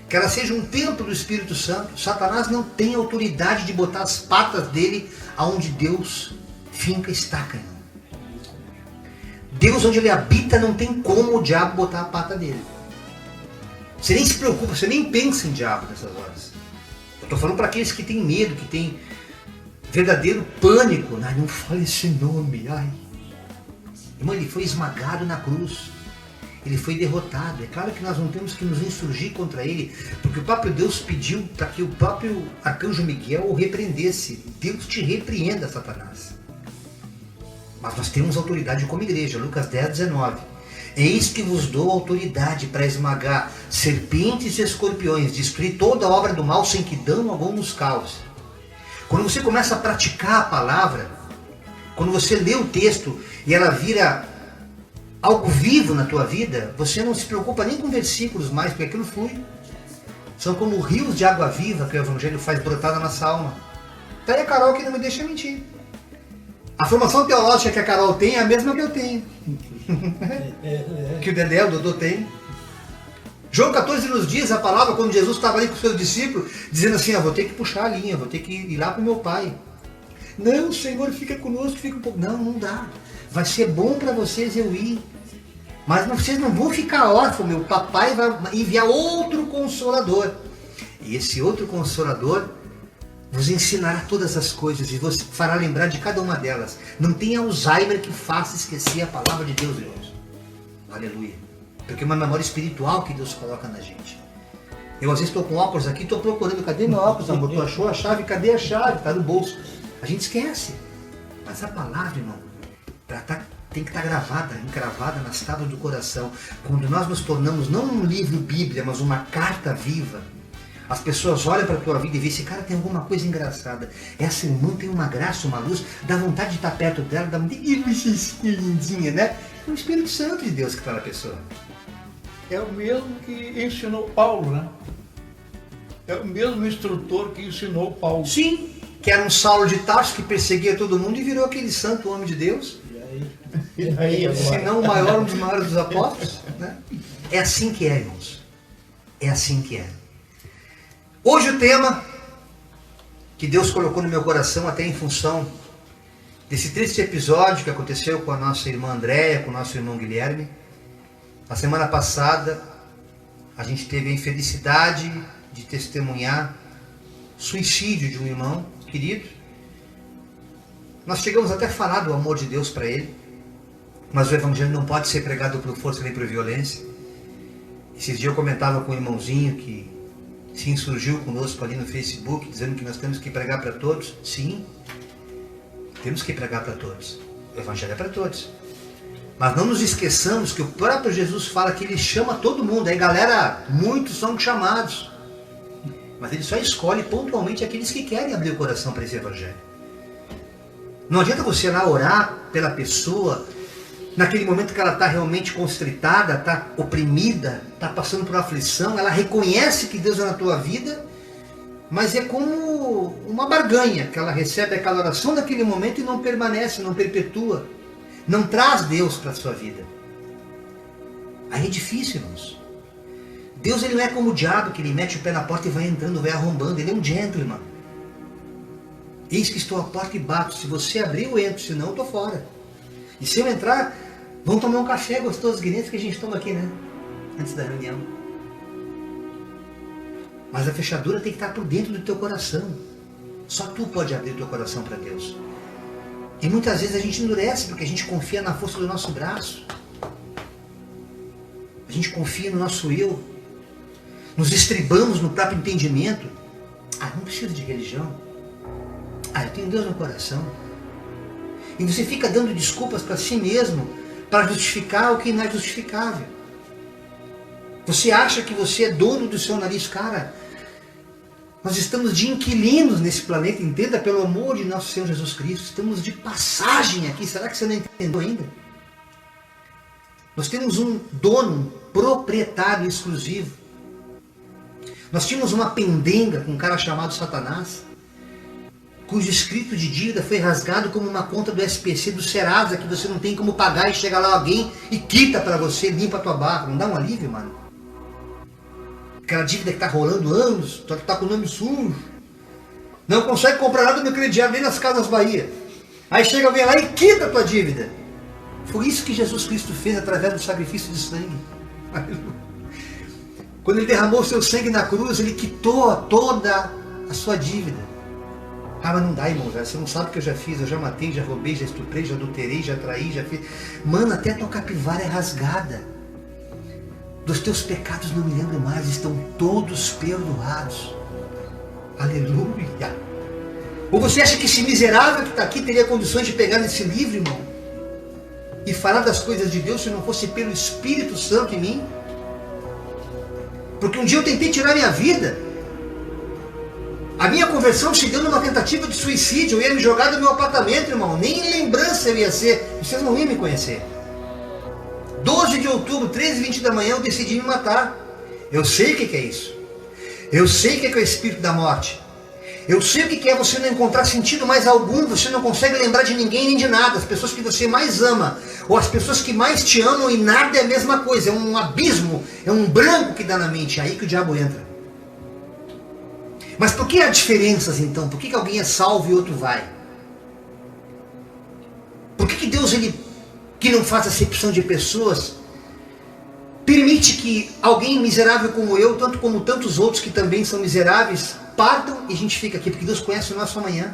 que ela seja um templo do Espírito Santo. Satanás não tem autoridade de botar as patas dele aonde Deus finca estaca, irmão. Deus, onde ele habita, não tem como o diabo botar a pata dele. Você nem se preocupa, você nem pensa em diabo nessas horas. Eu estou falando para aqueles que têm medo, que têm verdadeiro pânico. Ai, não fale esse nome, ai. Irmão, ele foi esmagado na cruz. Ele foi derrotado. É claro que nós não temos que nos insurgir contra ele, porque o próprio Deus pediu para que o próprio arcanjo Miguel o repreendesse. Deus te repreenda, Satanás. Mas nós temos autoridade como igreja. Lucas 10, 19. Eis que vos dou autoridade para esmagar serpentes e escorpiões, destruir toda a obra do mal sem que dano algum nos cause. Quando você começa a praticar a palavra, quando você lê o texto e ela vira algo vivo na tua vida, você não se preocupa nem com versículos mais, porque aquilo flui. São como rios de água viva que o Evangelho faz brotar na nossa alma. Tá aí a Carol que não me deixa mentir. A formação teológica que a Carol tem é a mesma que eu tenho. Que o Dedé, o Dodô tem. João 14 nos diz a palavra, quando Jesus estava ali com os seus discípulos, dizendo assim, vou ter que puxar a linha, vou ter que ir lá para o meu pai. Não, Senhor, fica conosco, fica um pouco. Não, não dá. Vai ser bom para vocês eu ir. Mas vocês não vão ficar órfãos, meu papai vai enviar outro Consolador. E esse outro Consolador vos ensinará todas as coisas e vos fará lembrar de cada uma delas. Não tem Alzheimer que faça esquecer a palavra de Deus, irmãos. Aleluia. Porque é uma memória espiritual que Deus coloca na gente. Eu às vezes estou com óculos aqui, estou procurando, cadê meu óculos, amor? Tu achou a chave? Cadê a chave? Está no bolso. A gente esquece. Mas a palavra, irmão, tem que estar gravada, encravada nas tábuas do coração. Quando nós nos tornamos não um livro Bíblia, mas uma carta viva, as pessoas olham para a tua vida e veem, esse cara tem alguma coisa engraçada. Essa irmã tem uma graça, uma luz, dá vontade de estar perto dela, dá vontade de lindinha, né? É o Espírito Santo de Deus que está na pessoa. É o mesmo que ensinou Paulo, né? É o mesmo instrutor que ensinou Paulo. Sim, que era um Saulo de Tarso que perseguia todo mundo e virou aquele santo homem de Deus. E aí, se não o maior, um dos maiores dos apóstolos. Né? É assim que é, irmãos. É assim que é. Hoje o tema que Deus colocou no meu coração, até em função desse triste episódio que aconteceu com a nossa irmã Andréia, com o nosso irmão Guilherme. Na semana passada, a gente teve a infelicidade de testemunhar suicídio de um irmão querido. Nós chegamos até a falar do amor de Deus para ele, mas o Evangelho não pode ser pregado por força nem por violência. Esses dias eu comentava com um irmãozinho que se insurgiu conosco ali no Facebook, dizendo que nós temos que pregar para todos. Sim, temos que pregar para todos. O Evangelho é para todos. Mas não nos esqueçamos que o próprio Jesus fala que ele chama todo mundo. Aí galera, muitos são chamados. Mas ele só escolhe pontualmente aqueles que querem abrir o coração para esse Evangelho. Não adianta você ir lá orar pela pessoa, naquele momento que ela está realmente constritada, está oprimida, está passando por aflição, ela reconhece que Deus é na tua vida, mas é como uma barganha, que ela recebe aquela oração naquele momento e não permanece, não perpetua, não traz Deus para a sua vida. Aí é difícil, irmãos. Deus ele não é como o diabo, que ele mete o pé na porta e vai entrando, vai arrombando. Ele é um gentleman. Eis que estou à porta e bato. Se você abrir, eu entro. Se não, eu estou fora. E se eu entrar, vamos tomar um café gostoso, que a gente toma aqui, né? Antes da reunião. Mas a fechadura tem que estar por dentro do teu coração. Só tu pode abrir o teu coração para Deus. E muitas vezes a gente endurece, porque a gente confia na força do nosso braço. A gente confia no nosso eu. Nos estribamos no próprio entendimento. Não preciso de religião. Eu tenho Deus no coração. E você fica dando desculpas para si mesmo, para justificar o que não é justificável. Você acha que você é dono do seu nariz, cara. Nós estamos de inquilinos nesse planeta, entenda, pelo amor de nosso Senhor Jesus Cristo. Estamos de passagem aqui, será que você não entendeu ainda? Nós temos um dono, um proprietário exclusivo. Nós tínhamos uma pendenga com um cara chamado Satanás, cujo escrito de dívida foi rasgado como uma conta do SPC do Serasa, que você não tem como pagar, e chega lá alguém e quita para você, limpa a tua barra. Não dá um alívio, mano? Aquela dívida que está rolando anos, só que está com o nome sujo. Não consegue comprar nada no crediário, nem nas Casas Bahia. Aí chega alguém lá e quita a tua dívida. Foi isso que Jesus Cristo fez através do sacrifício de sangue. Quando ele derramou o seu sangue na cruz, ele quitou toda a sua dívida. Ah, mas não dá, irmão, você não sabe o que eu já fiz, eu já matei, já roubei, já estuprei, já adulterei, já traí, já fiz... Mano, até a tua capivara é rasgada. Dos teus pecados não me lembro mais, estão todos perdoados. Aleluia. Ou você acha que esse miserável que está aqui teria condições de pegar nesse livro, irmão, e falar das coisas de Deus se não fosse pelo Espírito Santo em mim? Porque um dia eu tentei tirar minha vida. A minha conversão se deu numa tentativa de suicídio. Eu ia me jogar do meu apartamento, irmão. Nem em lembrança eu ia ser. Vocês não iam me conhecer. 12 de outubro, 13h20 da manhã, eu decidi me matar. Eu sei o que é isso. Eu sei o que é o espírito da morte. Eu sei o que é você não encontrar sentido mais algum. Você não consegue lembrar de ninguém nem de nada. As pessoas que você mais ama, ou as pessoas que mais te amam, e nada é a mesma coisa. É um abismo, é um branco que dá na mente. É aí que o diabo entra. Mas por que há diferenças então? Por que alguém é salvo e outro vai? Por que Deus, ele, que não faz acepção de pessoas, permite que alguém miserável como eu, tanto como tantos outros que também são miseráveis, partam e a gente fica aqui? Porque Deus conhece o nosso amanhã.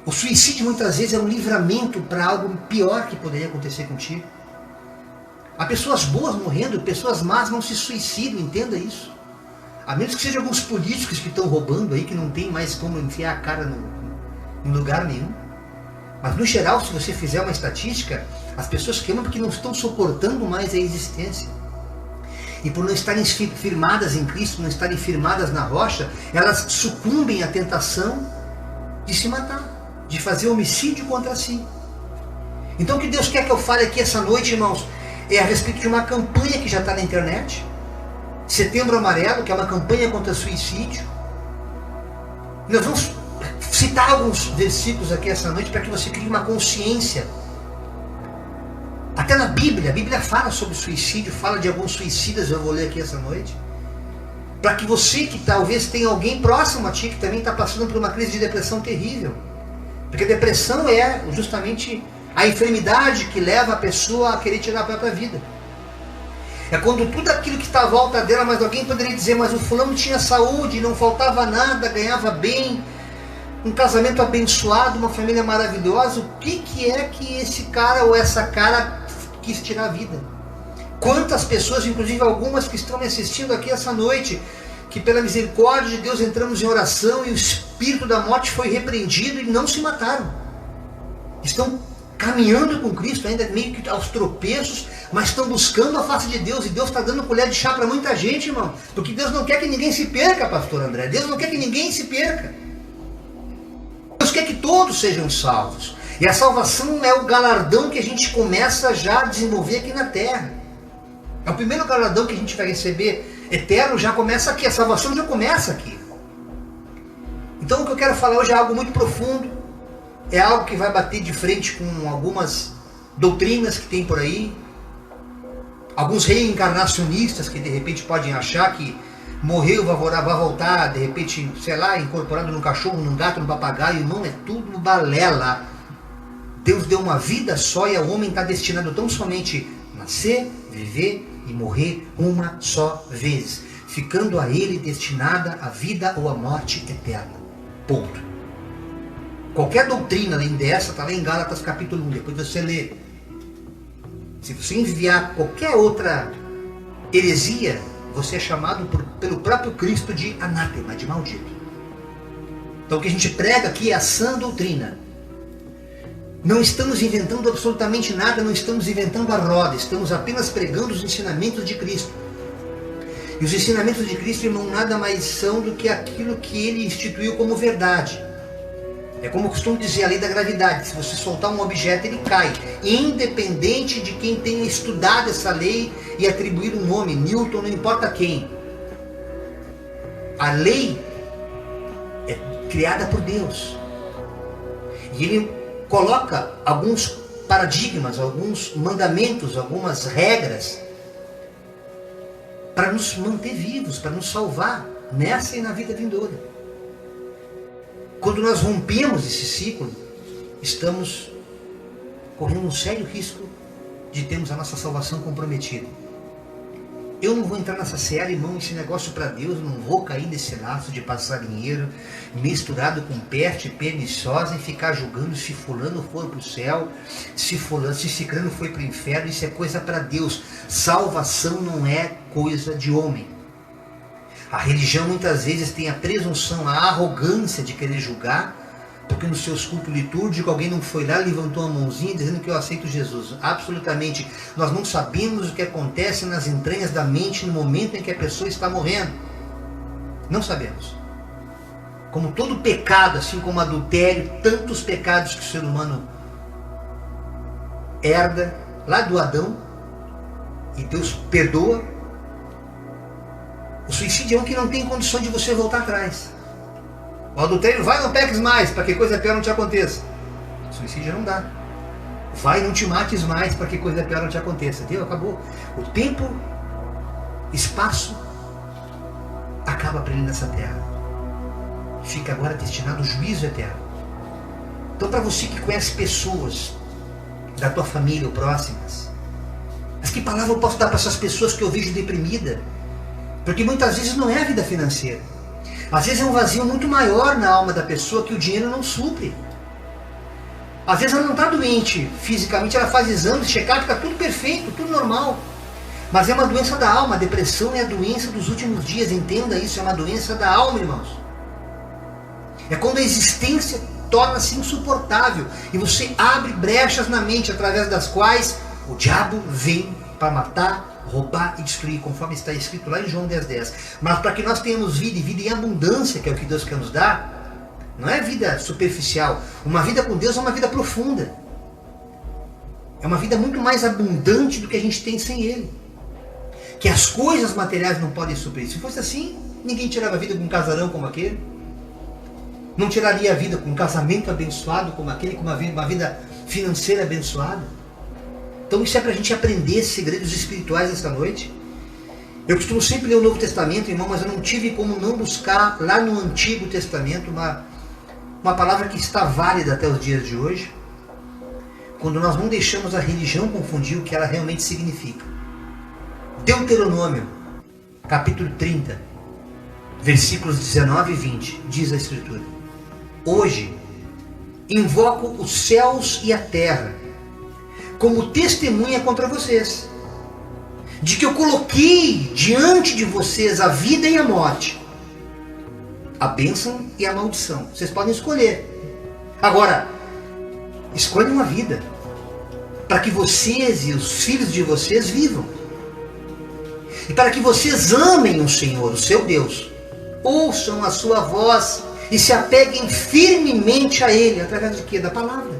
O suicídio muitas vezes é um livramento para algo pior que poderia acontecer contigo. Há pessoas boas morrendo, pessoas más não se suicidam, entenda isso. A menos que sejam alguns políticos que estão roubando aí, que não tem mais como enfiar a cara em lugar nenhum. Mas no geral, se você fizer uma estatística, as pessoas queimam porque não estão suportando mais a existência. E por não estarem firmadas em Cristo, não estarem firmadas na rocha, elas sucumbem à tentação de se matar, de fazer homicídio contra si. Então o que Deus quer que eu fale aqui essa noite, irmãos, é a respeito de uma campanha que já está na internet. Setembro Amarelo, que é uma campanha contra suicídio. Nós vamos citar alguns versículos aqui essa noite para que você crie uma consciência. Até na Bíblia, a Bíblia fala sobre suicídio, fala de alguns suicidas, eu vou ler aqui essa noite. Para que você que talvez tenha alguém próximo a ti que também está passando por uma crise de depressão terrível. Porque a depressão é justamente a enfermidade que leva a pessoa a querer tirar a própria vida. É quando tudo aquilo que está à volta dela, mas alguém poderia dizer, mas o fulano tinha saúde, não faltava nada, ganhava bem, um casamento abençoado, uma família maravilhosa. O que é que esse cara ou essa cara quis tirar a vida? Quantas pessoas, inclusive algumas que estão me assistindo aqui essa noite, que pela misericórdia de Deus entramos em oração e o espírito da morte foi repreendido e não se mataram. Estão caminhando com Cristo, ainda meio que aos tropeços, mas estão buscando a face de Deus, e Deus está dando colher de chá para muita gente, irmão, porque Deus não quer que ninguém se perca, pastor André. Deus não quer que ninguém se perca. Deus quer que todos sejam salvos, e a salvação é o galardão que a gente começa já a desenvolver aqui na terra. É o primeiro galardão que a gente vai receber eterno, já começa aqui, a salvação já começa aqui. Então o que eu quero falar hoje é algo muito profundo, é algo que vai bater de frente com algumas doutrinas que tem por aí, alguns reencarnacionistas que de repente podem achar que morreu, vai voltar, de repente, sei lá, incorporado num cachorro, num gato, num papagaio. Não, é tudo balela. Deus deu uma vida só e o homem está destinado tão somente a nascer, viver e morrer uma só vez, ficando a ele destinada a vida ou a morte eterna. Ponto. Qualquer doutrina além dessa está lá em Gálatas capítulo 1, depois você lê. Se você enviar qualquer outra heresia, você é chamado pelo próprio Cristo de anátema, de maldito. Então o que a gente prega aqui é a sã doutrina. Não estamos inventando absolutamente nada, não estamos inventando a roda, estamos apenas pregando os ensinamentos de Cristo. E os ensinamentos de Cristo, irmão, nada mais são do que aquilo que ele instituiu como verdade. É como eu costumo dizer, a lei da gravidade. Se você soltar um objeto, ele cai. Independente de quem tenha estudado essa lei e atribuído um nome, Newton, não importa quem. A lei é criada por Deus. E ele coloca alguns paradigmas, alguns mandamentos, algumas regras para nos manter vivos, para nos salvar nessa e na vida vindoura. Quando nós rompemos esse ciclo, estamos correndo um sério risco de termos a nossa salvação comprometida. Eu não vou entrar nessa seara, irmão, esse negócio para Deus, não vou cair nesse laço de passarinheiro misturado com peste perniciosa e ficar julgando se fulano for para o céu, se ciclano foi para o inferno. Isso é coisa para Deus. Salvação não é coisa de homem. A religião muitas vezes tem a presunção, a arrogância de querer julgar, porque nos seus cultos litúrgicos alguém não foi lá, levantou a mãozinha dizendo que eu aceito Jesus. Absolutamente. Nós não sabemos o que acontece nas entranhas da mente no momento em que a pessoa está morrendo. Não sabemos. Como todo pecado, assim como adultério, tantos pecados que o ser humano herda lá do Adão, e Deus perdoa. O suicídio é um que não tem condição de você voltar atrás. O adultério, vai, não peques mais, para que coisa pior não te aconteça. O suicídio não dá. Vai, não te mates mais, para que coisa pior não te aconteça. Entendeu? Acabou. O tempo, espaço, acaba para ele nessa terra. Fica agora destinado ao juízo eterno. Então, para você que conhece pessoas da tua família ou próximas, mas que palavra eu posso dar para essas pessoas que eu vejo deprimida? Porque muitas vezes não é a vida financeira. Às vezes é um vazio muito maior na alma da pessoa que o dinheiro não supre. Às vezes ela não está doente fisicamente, ela faz exames, check-up, está tudo perfeito, tudo normal. Mas é uma doença da alma. A depressão é a doença dos últimos dias, entenda isso, é uma doença da alma, irmãos. É quando a existência torna-se insuportável e você abre brechas na mente através das quais o diabo vem para matar, roubar e destruir, conforme está escrito lá em João 10:10. Mas para que nós tenhamos vida, e vida em abundância, que é o que Deus quer nos dar, não é vida superficial. Uma vida com Deus é uma vida profunda. É uma vida muito mais abundante do que a gente tem sem Ele. Que as coisas materiais não podem suprir. Se fosse assim, ninguém tirava a vida com um casarão como aquele. Não tiraria a vida com um casamento abençoado como aquele, com uma vida financeira abençoada. Então isso é para a gente aprender segredos espirituais esta noite. Eu costumo sempre ler o Novo Testamento, irmão, mas eu não tive como não buscar lá no Antigo Testamento uma palavra que está válida até os dias de hoje, quando nós não deixamos a religião confundir o que ela realmente significa. Deuteronômio, capítulo 30, versículos 19 e 20, diz a Escritura: Hoje invoco os céus e a terra como testemunha contra vocês, de que eu coloquei diante de vocês a vida e a morte, a bênção e a maldição. Vocês podem escolher. Agora, escolham uma vida, para que vocês e os filhos de vocês vivam. E para que vocês amem o Senhor, o seu Deus. Ouçam a sua voz e se apeguem firmemente a Ele. Através de quê? Da palavra.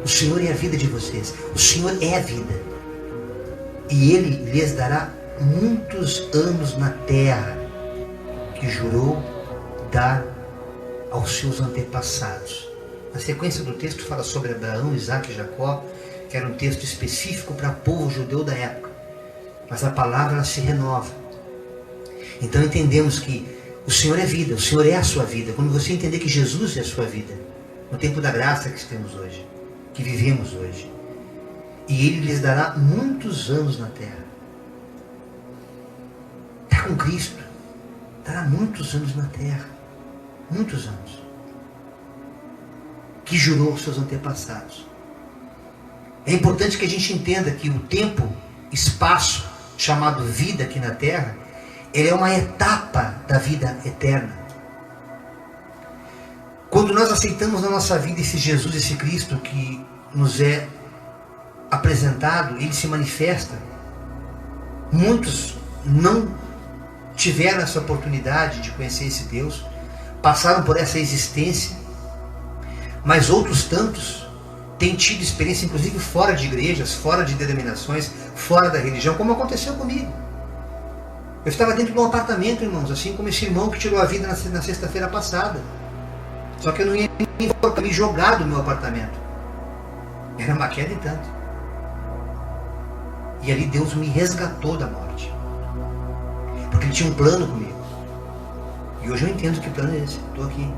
O Senhor é a vida de vocês. O Senhor é a vida. E Ele lhes dará muitos anos na terra que jurou dar aos seus antepassados. A sequência do texto fala sobre Abraão, Isaac e Jacó, que era um texto específico para o povo judeu da época. Mas a palavra ela se renova. Então entendemos que o Senhor é vida, o Senhor é a sua vida. Quando você entender que Jesus é a sua vida, no tempo da graça que temos hoje, que vivemos hoje, e Ele lhes dará muitos anos na terra. Está com Cristo, dará muitos anos na terra, muitos anos, que jurou aos seus antepassados. É importante que a gente entenda que o tempo, espaço, chamado vida aqui na terra, ele é uma etapa da vida eterna. Quando nós aceitamos na nossa vida esse Jesus, esse Cristo que nos é apresentado, Ele se manifesta. Muitos não tiveram essa oportunidade de conhecer esse Deus, passaram por essa existência, mas outros tantos têm tido experiência, inclusive fora de igrejas, fora de denominações, fora da religião, como aconteceu comigo. Eu estava dentro de um apartamento, irmãos, assim como esse irmão que tirou a vida na sexta-feira passada. Só que eu não ia me jogar do meu apartamento. Era uma queda e tanto. E ali Deus me resgatou da morte. Porque Ele tinha um plano comigo. E hoje eu entendo que plano é esse. Estou aqui.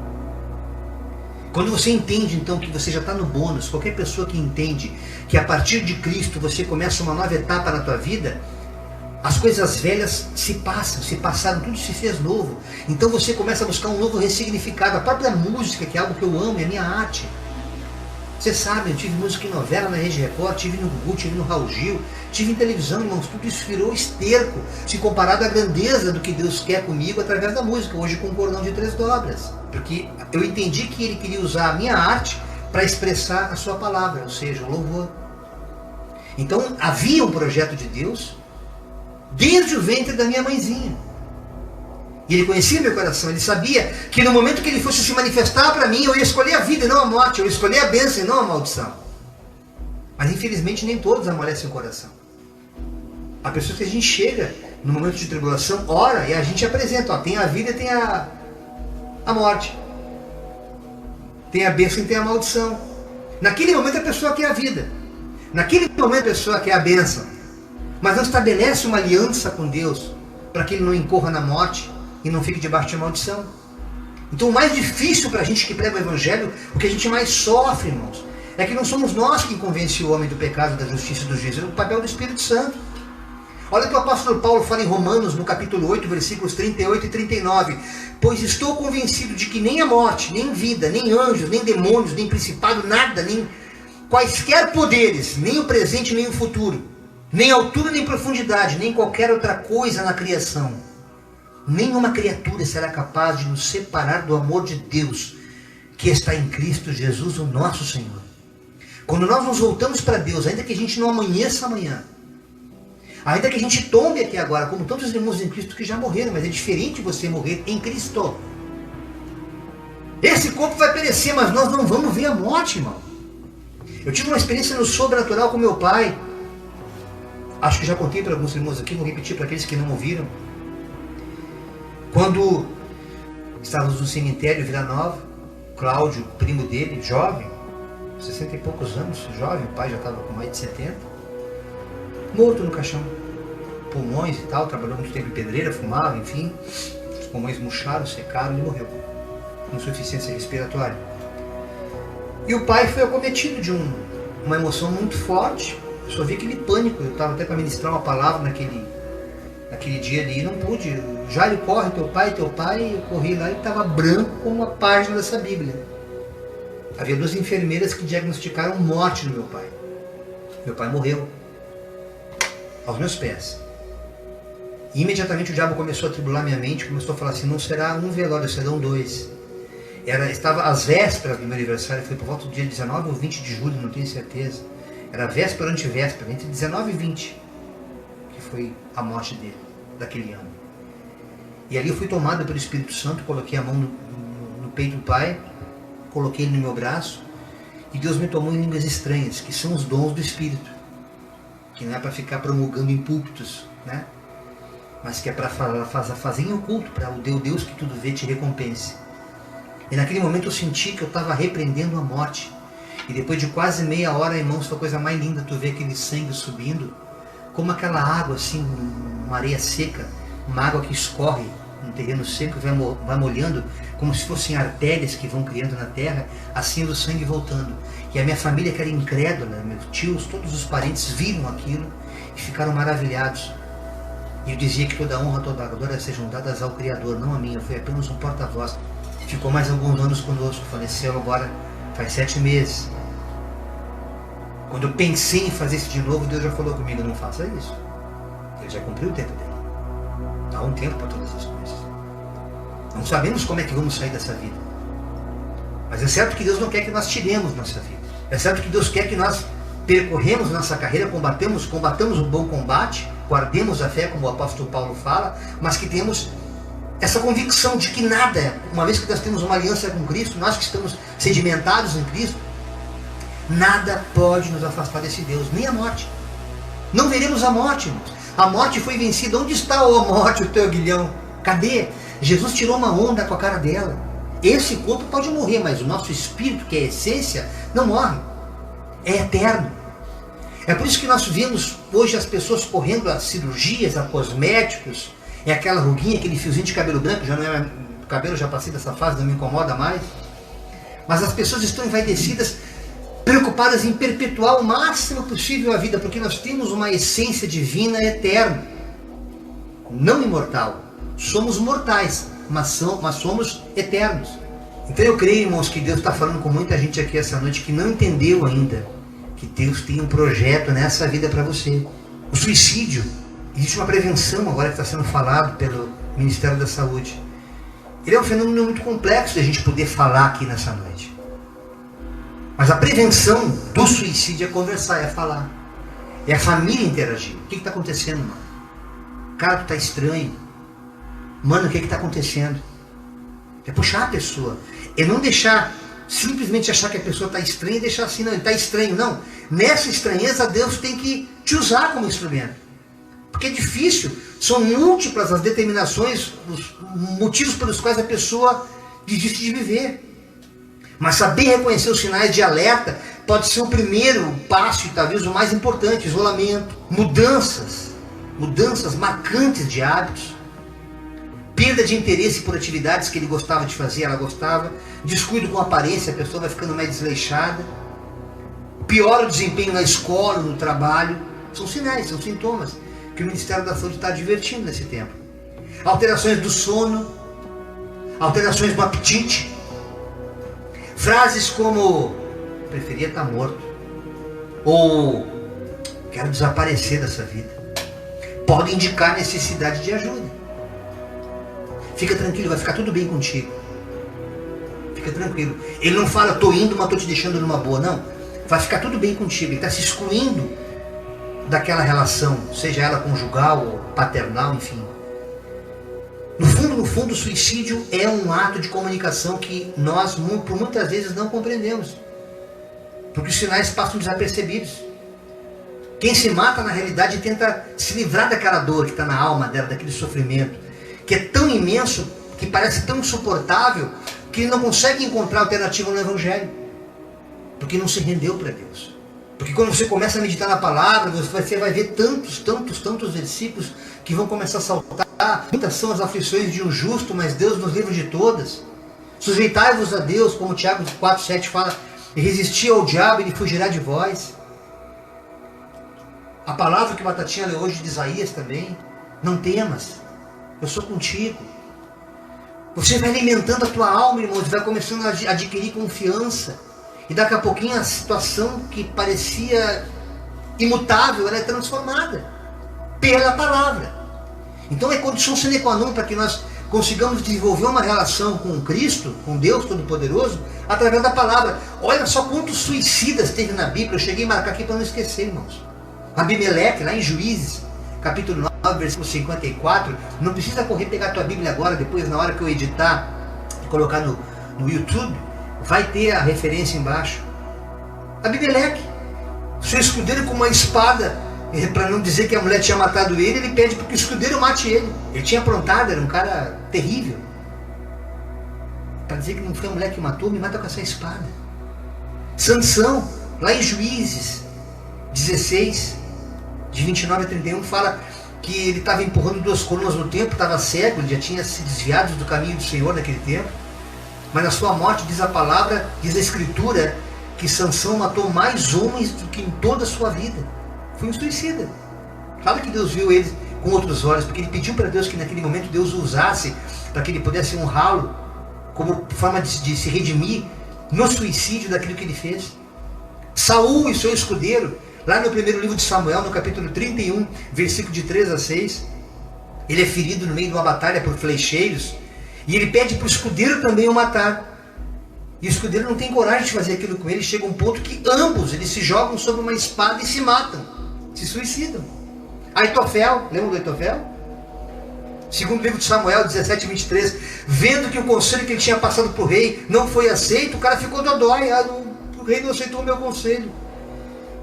Quando você entende então que você já está no bônus, qualquer pessoa que entende que a partir de Cristo você começa uma nova etapa na tua vida, as coisas velhas se passaram, tudo se fez novo. Então você começa a buscar um novo ressignificado. A própria música, que é algo que eu amo, é a minha arte. Você sabe, eu tive música em novela na Rede Record, tive no Gugu, tive no Raul Gil, tive em televisão, irmãos, tudo isso virou esterco, se comparado à grandeza do que Deus quer comigo através da música, hoje com um cordão de 3 dobras. Porque eu entendi que Ele queria usar a minha arte para expressar a sua palavra, ou seja, o louvor. Então havia um projeto de Deus desde o ventre da minha mãezinha. E Ele conhecia meu coração, Ele sabia que no momento que Ele fosse se manifestar para mim, eu ia escolher a vida e não a morte, eu ia escolher a bênção e não a maldição. Mas infelizmente nem todos amolecem o coração. Há pessoas que a gente chega no momento de tribulação, ora e a gente apresenta, ó, tem a vida e tem a morte. Tem a bênção e tem a maldição. Naquele momento a pessoa quer a vida. Naquele momento a pessoa quer a bênção. Mas não estabelece uma aliança com Deus para que ele não incorra na morte e não fique debaixo de maldição. Então o mais difícil para a gente que prega o Evangelho, o que a gente mais sofre, irmãos, é que não somos nós que convence o homem do pecado, da justiça e do juízo, é o papel do Espírito Santo. Olha o que o apóstolo Paulo fala em Romanos, no capítulo 8, versículos 38 e 39. Pois estou convencido de que nem a morte, nem vida, nem anjos, nem demônios, nem principado, nada, nem quaisquer poderes, nem o presente, nem o futuro, nem altura, nem profundidade, nem qualquer outra coisa na criação, nenhuma criatura será capaz de nos separar do amor de Deus, que está em Cristo Jesus, o nosso Senhor. Quando nós nos voltamos para Deus, ainda que a gente não amanheça amanhã, ainda que a gente tombe aqui agora, como tantos irmãos em Cristo que já morreram, mas é diferente você morrer em Cristo. Esse corpo vai perecer, mas nós não vamos ver a morte, irmão. Eu tive uma experiência no sobrenatural com meu pai. Acho que já contei para alguns irmãos aqui, vou repetir para aqueles que não ouviram. Quando estávamos no cemitério Vila Nova, Cláudio, primo dele, jovem, 60 e poucos anos, jovem, o pai já estava com mais de 70, morto no caixão, pulmões e tal, trabalhou muito tempo em pedreira, fumava, enfim, os pulmões murcharam, secaram e morreu, com insuficiência respiratória. E o pai foi acometido de uma emoção muito forte. Eu só vi aquele pânico. Eu estava até para ministrar uma palavra naquele dia ali e não pude. Jairo, corre, teu pai. Eu corri lá e estava branco como uma página dessa Bíblia. Havia 2 enfermeiras que diagnosticaram morte no meu pai. Meu pai morreu aos meus pés. E imediatamente o diabo começou a tribular minha mente, começou a falar assim: não será um velório, serão 2. Estava às vésperas do meu aniversário, foi por volta do dia 19 ou 20 de julho, não tenho certeza. Era véspera ou antivéspera, entre 19 e 20, que foi a morte dele, daquele ano. E ali eu fui tomado pelo Espírito Santo, coloquei a mão no peito do pai, coloquei ele no meu braço, e Deus me tomou em línguas estranhas, que são os dons do Espírito, que não é para ficar promulgando em púlpitos, né? Mas que é para fazer em oculto, para o Deus que tudo vê te recompense. E naquele momento eu senti que eu estava repreendendo a morte. E depois de quase meia hora, irmãos, foi a coisa mais linda, tu vê aquele sangue subindo, como aquela água assim, uma areia seca, uma água que escorre no terreno seco, vai molhando, como se fossem artérias que vão criando na terra, assim o sangue voltando. E a minha família, que era incrédula, meus tios, todos os parentes viram aquilo e ficaram maravilhados. E eu dizia que toda honra, toda glória sejam dadas ao Criador, não a mim, eu fui apenas um porta-voz. Ficou mais alguns anos conosco, faleceu agora faz 7 meses. Quando eu pensei em fazer isso de novo, Deus já falou comigo: não faça isso. Ele já cumpriu o tempo dele. Há um tempo para todas as coisas. Não sabemos como é que vamos sair dessa vida. Mas é certo que Deus não quer que nós tiremos nossa vida. É certo que Deus quer que nós percorremos nossa carreira, combatamos o bom combate, guardemos a fé, como o apóstolo Paulo fala, mas que temos essa convicção de que nada, uma vez que nós temos uma aliança com Cristo, nós que estamos sedimentados em Cristo, nada pode nos afastar desse Deus, nem a morte. Não veremos a morte, irmãos. A morte foi vencida. Onde está, ó morte, o teu aguilhão? Cadê? Jesus tirou uma onda com a cara dela. Esse corpo pode morrer, mas o nosso espírito, que é a essência, não morre. É eterno. É por isso que nós vemos hoje as pessoas correndo a cirurgias, a cosméticos, é aquela ruguinha, aquele fiozinho de cabelo branco, já não é, o cabelo já passei dessa fase, não me incomoda mais. Mas as pessoas estão envaidecidas, preocupadas em perpetuar o máximo possível a vida, porque nós temos uma essência divina eterna, não imortal. Somos mortais, mas somos eternos. Então eu creio, irmãos, que Deus está falando com muita gente aqui essa noite que não entendeu ainda que Deus tem um projeto nessa vida para você. O suicídio, existe uma prevenção agora que está sendo falado pelo Ministério da Saúde. Ele é um fenômeno muito complexo de a gente poder falar aqui nessa noite. Mas a prevenção do suicídio é conversar, é falar. É a família interagir. O que está acontecendo, mano? Cara, tu está estranho. Mano, o que está acontecendo? É puxar a pessoa. É não deixar, simplesmente achar que a pessoa está estranha e deixar assim, não, ele está estranho. Não. Nessa estranheza, Deus tem que te usar como instrumento. Porque é difícil. São múltiplas as determinações, os motivos pelos quais a pessoa desiste de viver. Mas saber reconhecer os sinais de alerta pode ser o primeiro passo e talvez o mais importante. Isolamento, mudanças marcantes de hábitos, perda de interesse por atividades que ele gostava de fazer, ela gostava, descuido com a aparência, a pessoa vai ficando mais desleixada, piora o desempenho na escola, no trabalho. São sinais, são sintomas que o Ministério da Saúde está advertindo nesse tempo. Alterações do sono, alterações do apetite, frases como preferia estar morto ou quero desaparecer dessa vida podem indicar necessidade de ajuda. Fica tranquilo, vai ficar tudo bem contigo. Fica tranquilo. Ele não fala, estou indo, mas estou te deixando numa boa. Não, vai ficar tudo bem contigo. Ele está se excluindo daquela relação, seja ela conjugal ou paternal, enfim. No fundo, o suicídio é um ato de comunicação que nós, por muitas vezes, não compreendemos. Porque os sinais passam desapercebidos. Quem se mata, na realidade, tenta se livrar daquela dor que está na alma dela, daquele sofrimento, que é tão imenso, que parece tão insuportável, que ele não consegue encontrar alternativa no Evangelho. Porque não se rendeu para Deus. Porque quando você começa a meditar na palavra, você vai ver tantos versículos que vão começar a saltar. Muitas são as aflições de um justo, mas Deus nos livra de todas. Sujeitai-vos a Deus, como Tiago 4,7 fala, e resisti ao diabo, ele fugirá de vós. A palavra que o Batatinha leu hoje de Isaías também, não temas, eu sou contigo. Você vai alimentando a tua alma, irmãos, vai começando a adquirir confiança. E daqui a pouquinho a situação que parecia imutável, ela é transformada pela palavra. Então é condição sine qua non para que nós consigamos desenvolver uma relação com Cristo, com Deus Todo-Poderoso, através da palavra. Olha só quantos suicidas teve na Bíblia. Eu cheguei a marcar aqui para não esquecer, irmãos. Abimeleque, lá em Juízes, capítulo 9, versículo 54. Não precisa correr pegar a tua Bíblia agora, depois na hora que eu editar e colocar no YouTube, vai ter a referência embaixo. Abimeleque, seu escudeiro com uma espada, para não dizer que a mulher tinha matado ele pede para que o escudeiro mate ele. Ele tinha aprontado, era um cara terrível. Para dizer que não foi a mulher que matou, me mata com essa espada. Sansão, lá em Juízes 16, de 29 a 31, fala que ele estava empurrando 2 colunas no templo, estava cego, ele já tinha se desviado do caminho do Senhor naquele tempo. Mas na sua morte, diz a palavra, diz a Escritura, que Sansão matou mais homens do que em toda a sua vida. Foi um suicida. Claro que Deus viu ele com outros olhos, porque ele pediu para Deus que naquele momento Deus o usasse para que ele pudesse honrá-lo como forma de se redimir no suicídio daquilo que ele fez. Saul e seu escudeiro, lá no primeiro livro de Samuel, no capítulo 31, versículo de 3 a 6, ele é ferido no meio de uma batalha por flecheiros, e ele pede para o escudeiro também o matar. E o escudeiro não tem coragem de fazer aquilo com ele. Chega um ponto que ambos eles se jogam sobre uma espada e se matam, se suicidam. Aitofel, lembra do Aitofel? Segundo o livro de Samuel 17:23, vendo que o conselho que ele tinha passado para o rei não foi aceito, o cara ficou dodói. O rei não aceitou o meu conselho.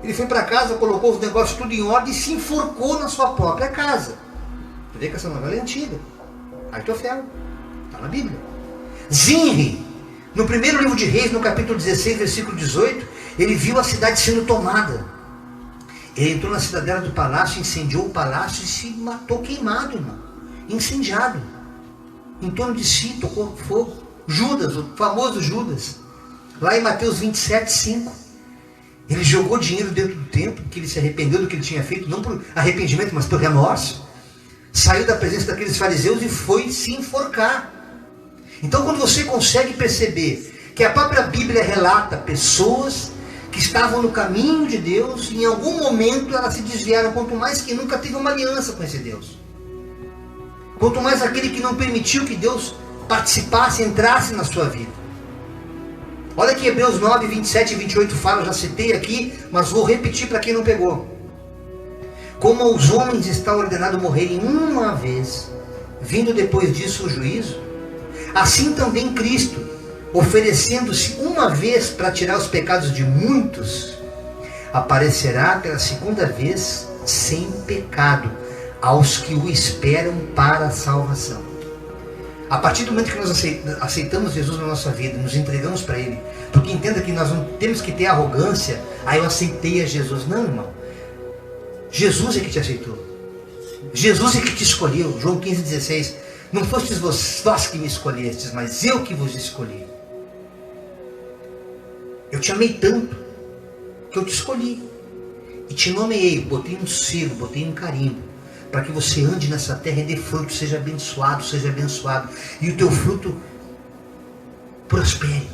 Ele foi para casa, colocou os negócios tudo em ordem e se enforcou na sua própria casa. Você vê que essa novela é antiga. Aitofel, está na Bíblia. Zinri, no primeiro livro de Reis, no capítulo 16, versículo 18, ele viu a cidade sendo tomada. Ele entrou na cidadela do palácio, incendiou o palácio e se matou queimado, irmão. Incendiado. Em torno de si tocou fogo. Judas, o famoso Judas, lá em Mateus 27:5, ele jogou dinheiro dentro do templo, que ele se arrependeu do que ele tinha feito, não por arrependimento, mas por remorso. Saiu da presença daqueles fariseus e foi se enforcar. Então, quando você consegue perceber que a própria Bíblia relata pessoas que estavam no caminho de Deus, e em algum momento elas se desviaram, quanto mais que nunca teve uma aliança com esse Deus. Quanto mais aquele que não permitiu que Deus participasse, entrasse na sua vida. Olha que Hebreus 9, 27 e 28 fala, eu já citei aqui, mas vou repetir para quem não pegou. Como aos homens está ordenado morrerem uma vez, vindo depois disso o juízo, assim também Cristo, oferecendo-se uma vez para tirar os pecados de muitos, aparecerá pela segunda vez sem pecado aos que o esperam para a salvação. A partir do momento que nós aceitamos Jesus na nossa vida, nos entregamos para Ele, porque entenda que nós não temos que ter arrogância, eu aceitei a Jesus. Não, irmão. Jesus é que te aceitou. Jesus é que te escolheu. João 15,16. Não fostes vós que me escolhestes, mas eu que vos escolhi. Eu te amei tanto que eu te escolhi. E te nomeei, botei um selo, botei um carimbo, para que você ande nessa terra e dê fruto, seja abençoado, e o teu fruto prospere,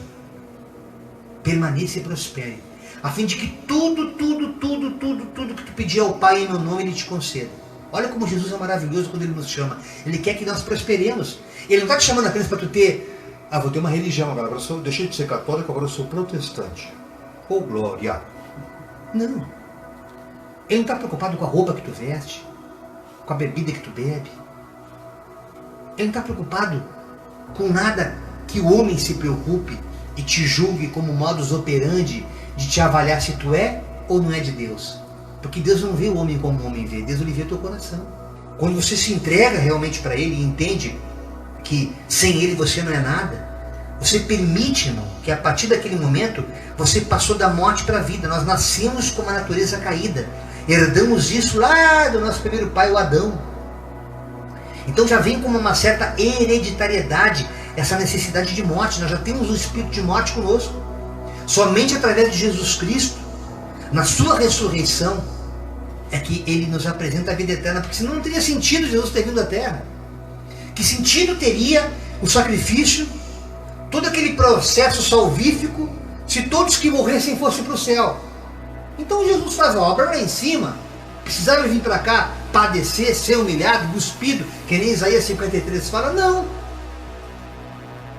permaneça e prospere, a fim de que tudo que tu pedir ao Pai em meu nome, Ele te conceda. Olha como Jesus é maravilhoso quando Ele nos chama. Ele quer que nós prosperemos. Ele não está te chamando apenas para tu ter, vou ter uma religião agora eu deixei de ser católico, agora eu sou protestante. Oh glória! Não. Ele não está preocupado com a roupa que tu veste, com a bebida que tu bebe. Ele não está preocupado com nada que o homem se preocupe e te julgue como modus operandi de te avaliar se tu é ou não é de Deus. Porque Deus não vê o homem como o homem vê, Deus ele vê o teu coração. Quando você se entrega realmente para Ele e entende que sem Ele você não é nada, você permite, irmão, que a partir daquele momento você passou da morte para a vida. Nós nascemos com uma natureza caída. Herdamos isso lá do nosso primeiro pai, o Adão. Então já vem como uma certa hereditariedade essa necessidade de morte. Nós já temos um espírito de morte conosco. Somente através de Jesus Cristo, na sua ressurreição, é que Ele nos apresenta a vida eterna. Porque senão não teria sentido Jesus ter vindo à Terra. Que sentido teria o sacrifício, todo aquele processo salvífico, se todos que morressem fossem para o céu? Então Jesus faz a obra lá em cima. Precisava vir para cá, padecer, ser humilhado, cuspido, que nem Isaías 53 fala? Não.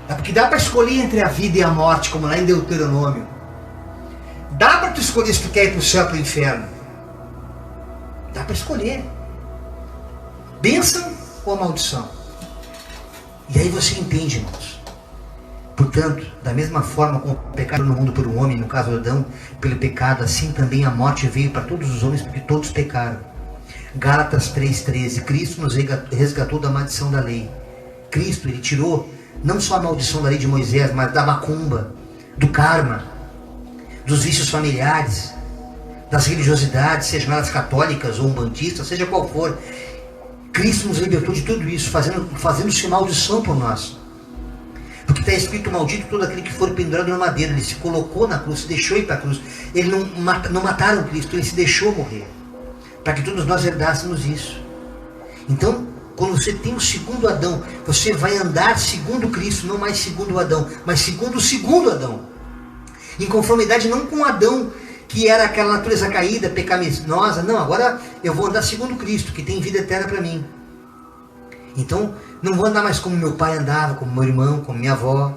É porque dá para escolher entre a vida e a morte, como lá em Deuteronômio. Dá para tu escolher se tu quer ir para o céu ou para o inferno. Dá para escolher. Bênção ou a maldição. E aí você entende, irmãos. Portanto, da mesma forma como o pecado no mundo por um homem, no caso Adão, pelo pecado, assim também a morte veio para todos os homens, porque todos pecaram. Gálatas 3,13. Cristo nos resgatou da maldição da lei. Cristo, Ele tirou não só a maldição da lei de Moisés, mas da macumba, do karma, dos vícios familiares, das religiosidades, sejam elas católicas ou umbandistas, seja qual for. Cristo nos libertou de tudo isso, fazendo-se maldição por nós. Porque está escrito: maldito todo aquele que for pendurado na madeira. Ele se colocou na cruz, se deixou ir para a cruz. Ele não mataram Cristo, Ele se deixou morrer, para que todos nós herdássemos isso. Então, quando você tem o segundo Adão, você vai andar segundo Cristo, não mais segundo Adão, mas segundo o segundo Adão. Em conformidade não com Adão, que era aquela natureza caída, pecaminosa. Não, agora eu vou andar segundo Cristo, que tem vida eterna para mim. Então, não vou andar mais como meu pai andava, como meu irmão, como minha avó.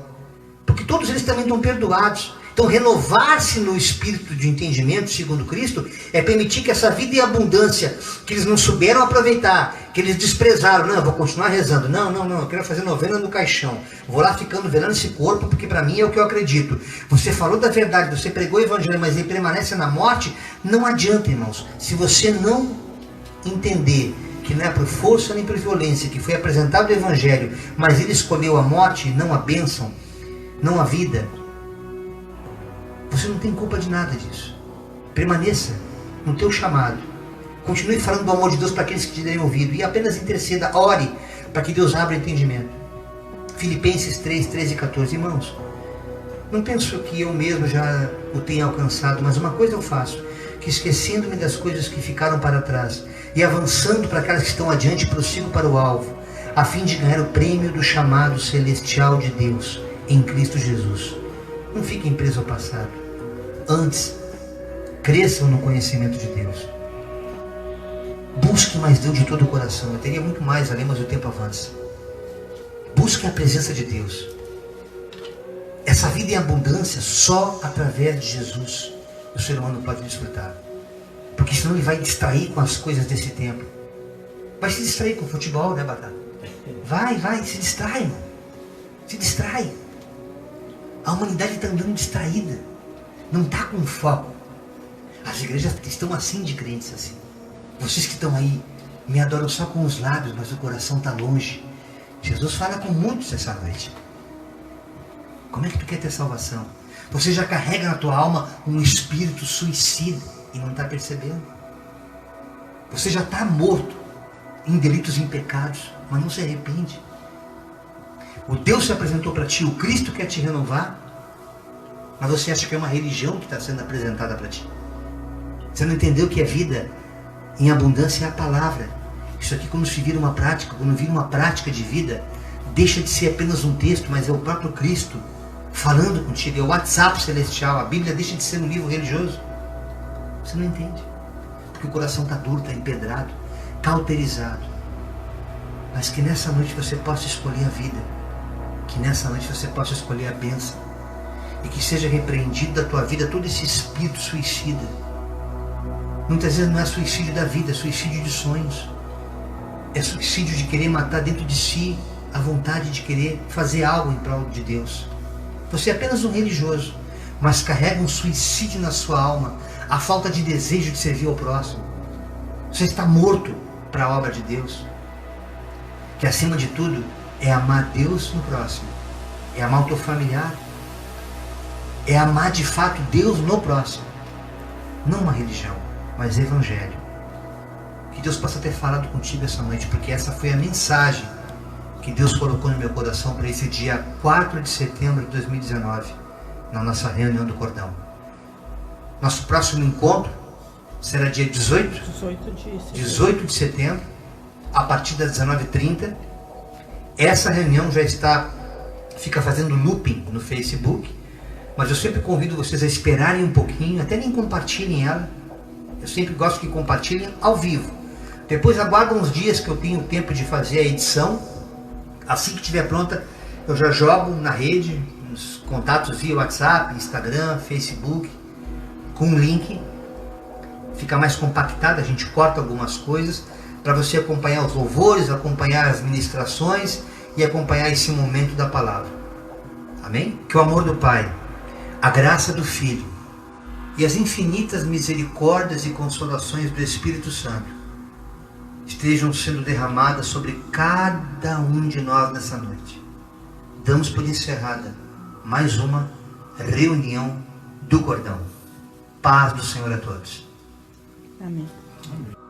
Porque todos eles também estão perdoados. Então, renovar-se no espírito de entendimento, segundo Cristo, é permitir que essa vida em abundância, que eles não souberam aproveitar, que eles desprezaram, não, eu vou continuar rezando, não, eu quero fazer novena no caixão, vou lá ficando velando esse corpo, porque para mim é o que eu acredito. Você falou da verdade, você pregou o evangelho, mas ele permanece na morte, não adianta, irmãos. Se você não entender que não é por força nem por violência que foi apresentado o evangelho, mas ele escolheu a morte, não a bênção, não a vida, você não tem culpa de nada disso. Permaneça no teu chamado. Continue falando do amor de Deus para aqueles que te derem ouvido. E apenas interceda, ore, para que Deus abra o entendimento. Filipenses 3, 13 e 14. Irmãos, não penso que eu mesmo já o tenha alcançado, mas uma coisa eu faço, que esquecendo-me das coisas que ficaram para trás, e avançando para aquelas que estão adiante, prossigo para o alvo, a fim de ganhar o prêmio do chamado celestial de Deus, em Cristo Jesus. Não fiquem presos ao passado. Antes, cresçam no conhecimento de Deus. Busque mais Deus de todo o coração. Eu teria muito mais ali, mas o tempo avança. Busque a presença de Deus. Essa vida em abundância, só através de Jesus o ser humano pode desfrutar. Porque senão ele vai distrair com as coisas desse tempo. Vai se distrair com o futebol, né, Batata? Vai, se distrai, irmão. Se distrai. A humanidade está andando distraída. Não está com foco. As igrejas estão assim de crentes assim. Vocês que estão aí, me adoram só com os lábios, mas o coração está longe. Jesus fala com muitos essa noite. Como é que tu quer ter salvação? Você já carrega na tua alma um espírito suicida e não está percebendo. Você já está morto em delitos e em pecados, mas não se arrepende. O Deus se apresentou para ti, o Cristo quer te renovar, mas você acha que é uma religião que está sendo apresentada para ti. Você não entendeu que a vida em abundância é a palavra. Isso aqui, quando se vira uma prática, quando vira uma prática de vida, deixa de ser apenas um texto, mas é o próprio Cristo falando contigo. É o WhatsApp celestial. A Bíblia deixa de ser um livro religioso. Você não entende. Porque o coração está duro, está empedrado, cauterizado. Mas que nessa noite você possa escolher a vida. Que nessa noite você possa escolher a bênção. E que seja repreendido da tua vida todo esse espírito suicida. Muitas vezes não é suicídio da vida, é suicídio de sonhos. É suicídio de querer matar dentro de si a vontade de querer fazer algo em prol de Deus. Você é apenas um religioso, mas carrega um suicídio na sua alma, a falta de desejo de servir ao próximo. Você está morto para a obra de Deus. Que acima de tudo é amar Deus no próximo, é amar o teu familiar, é amar de fato Deus no próximo. Não uma religião, mas evangelho. Que Deus possa ter falado contigo essa noite, porque essa foi a mensagem que Deus colocou no meu coração para esse dia 4 de setembro de 2019, na nossa reunião do Cordão. Nosso próximo encontro será dia 18 de setembro, a partir das 19h30. Essa reunião já fica fazendo looping no Facebook, mas eu sempre convido vocês a esperarem um pouquinho, até nem compartilhem ela. Eu sempre gosto que compartilhem ao vivo. Depois aguardam uns dias que eu tenho tempo de fazer a edição. Assim que estiver pronta, eu já jogo na rede, nos contatos via WhatsApp, Instagram, Facebook, com um link. Fica mais compactado, a gente corta algumas coisas para você acompanhar os louvores, acompanhar as ministrações e acompanhar esse momento da palavra. Amém? Que o amor do Pai, a graça do Filho e as infinitas misericórdias e consolações do Espírito Santo estejam sendo derramadas sobre cada um de nós nessa noite. Damos por encerrada mais uma reunião do Cordão. Paz do Senhor a todos. Amém. Amém.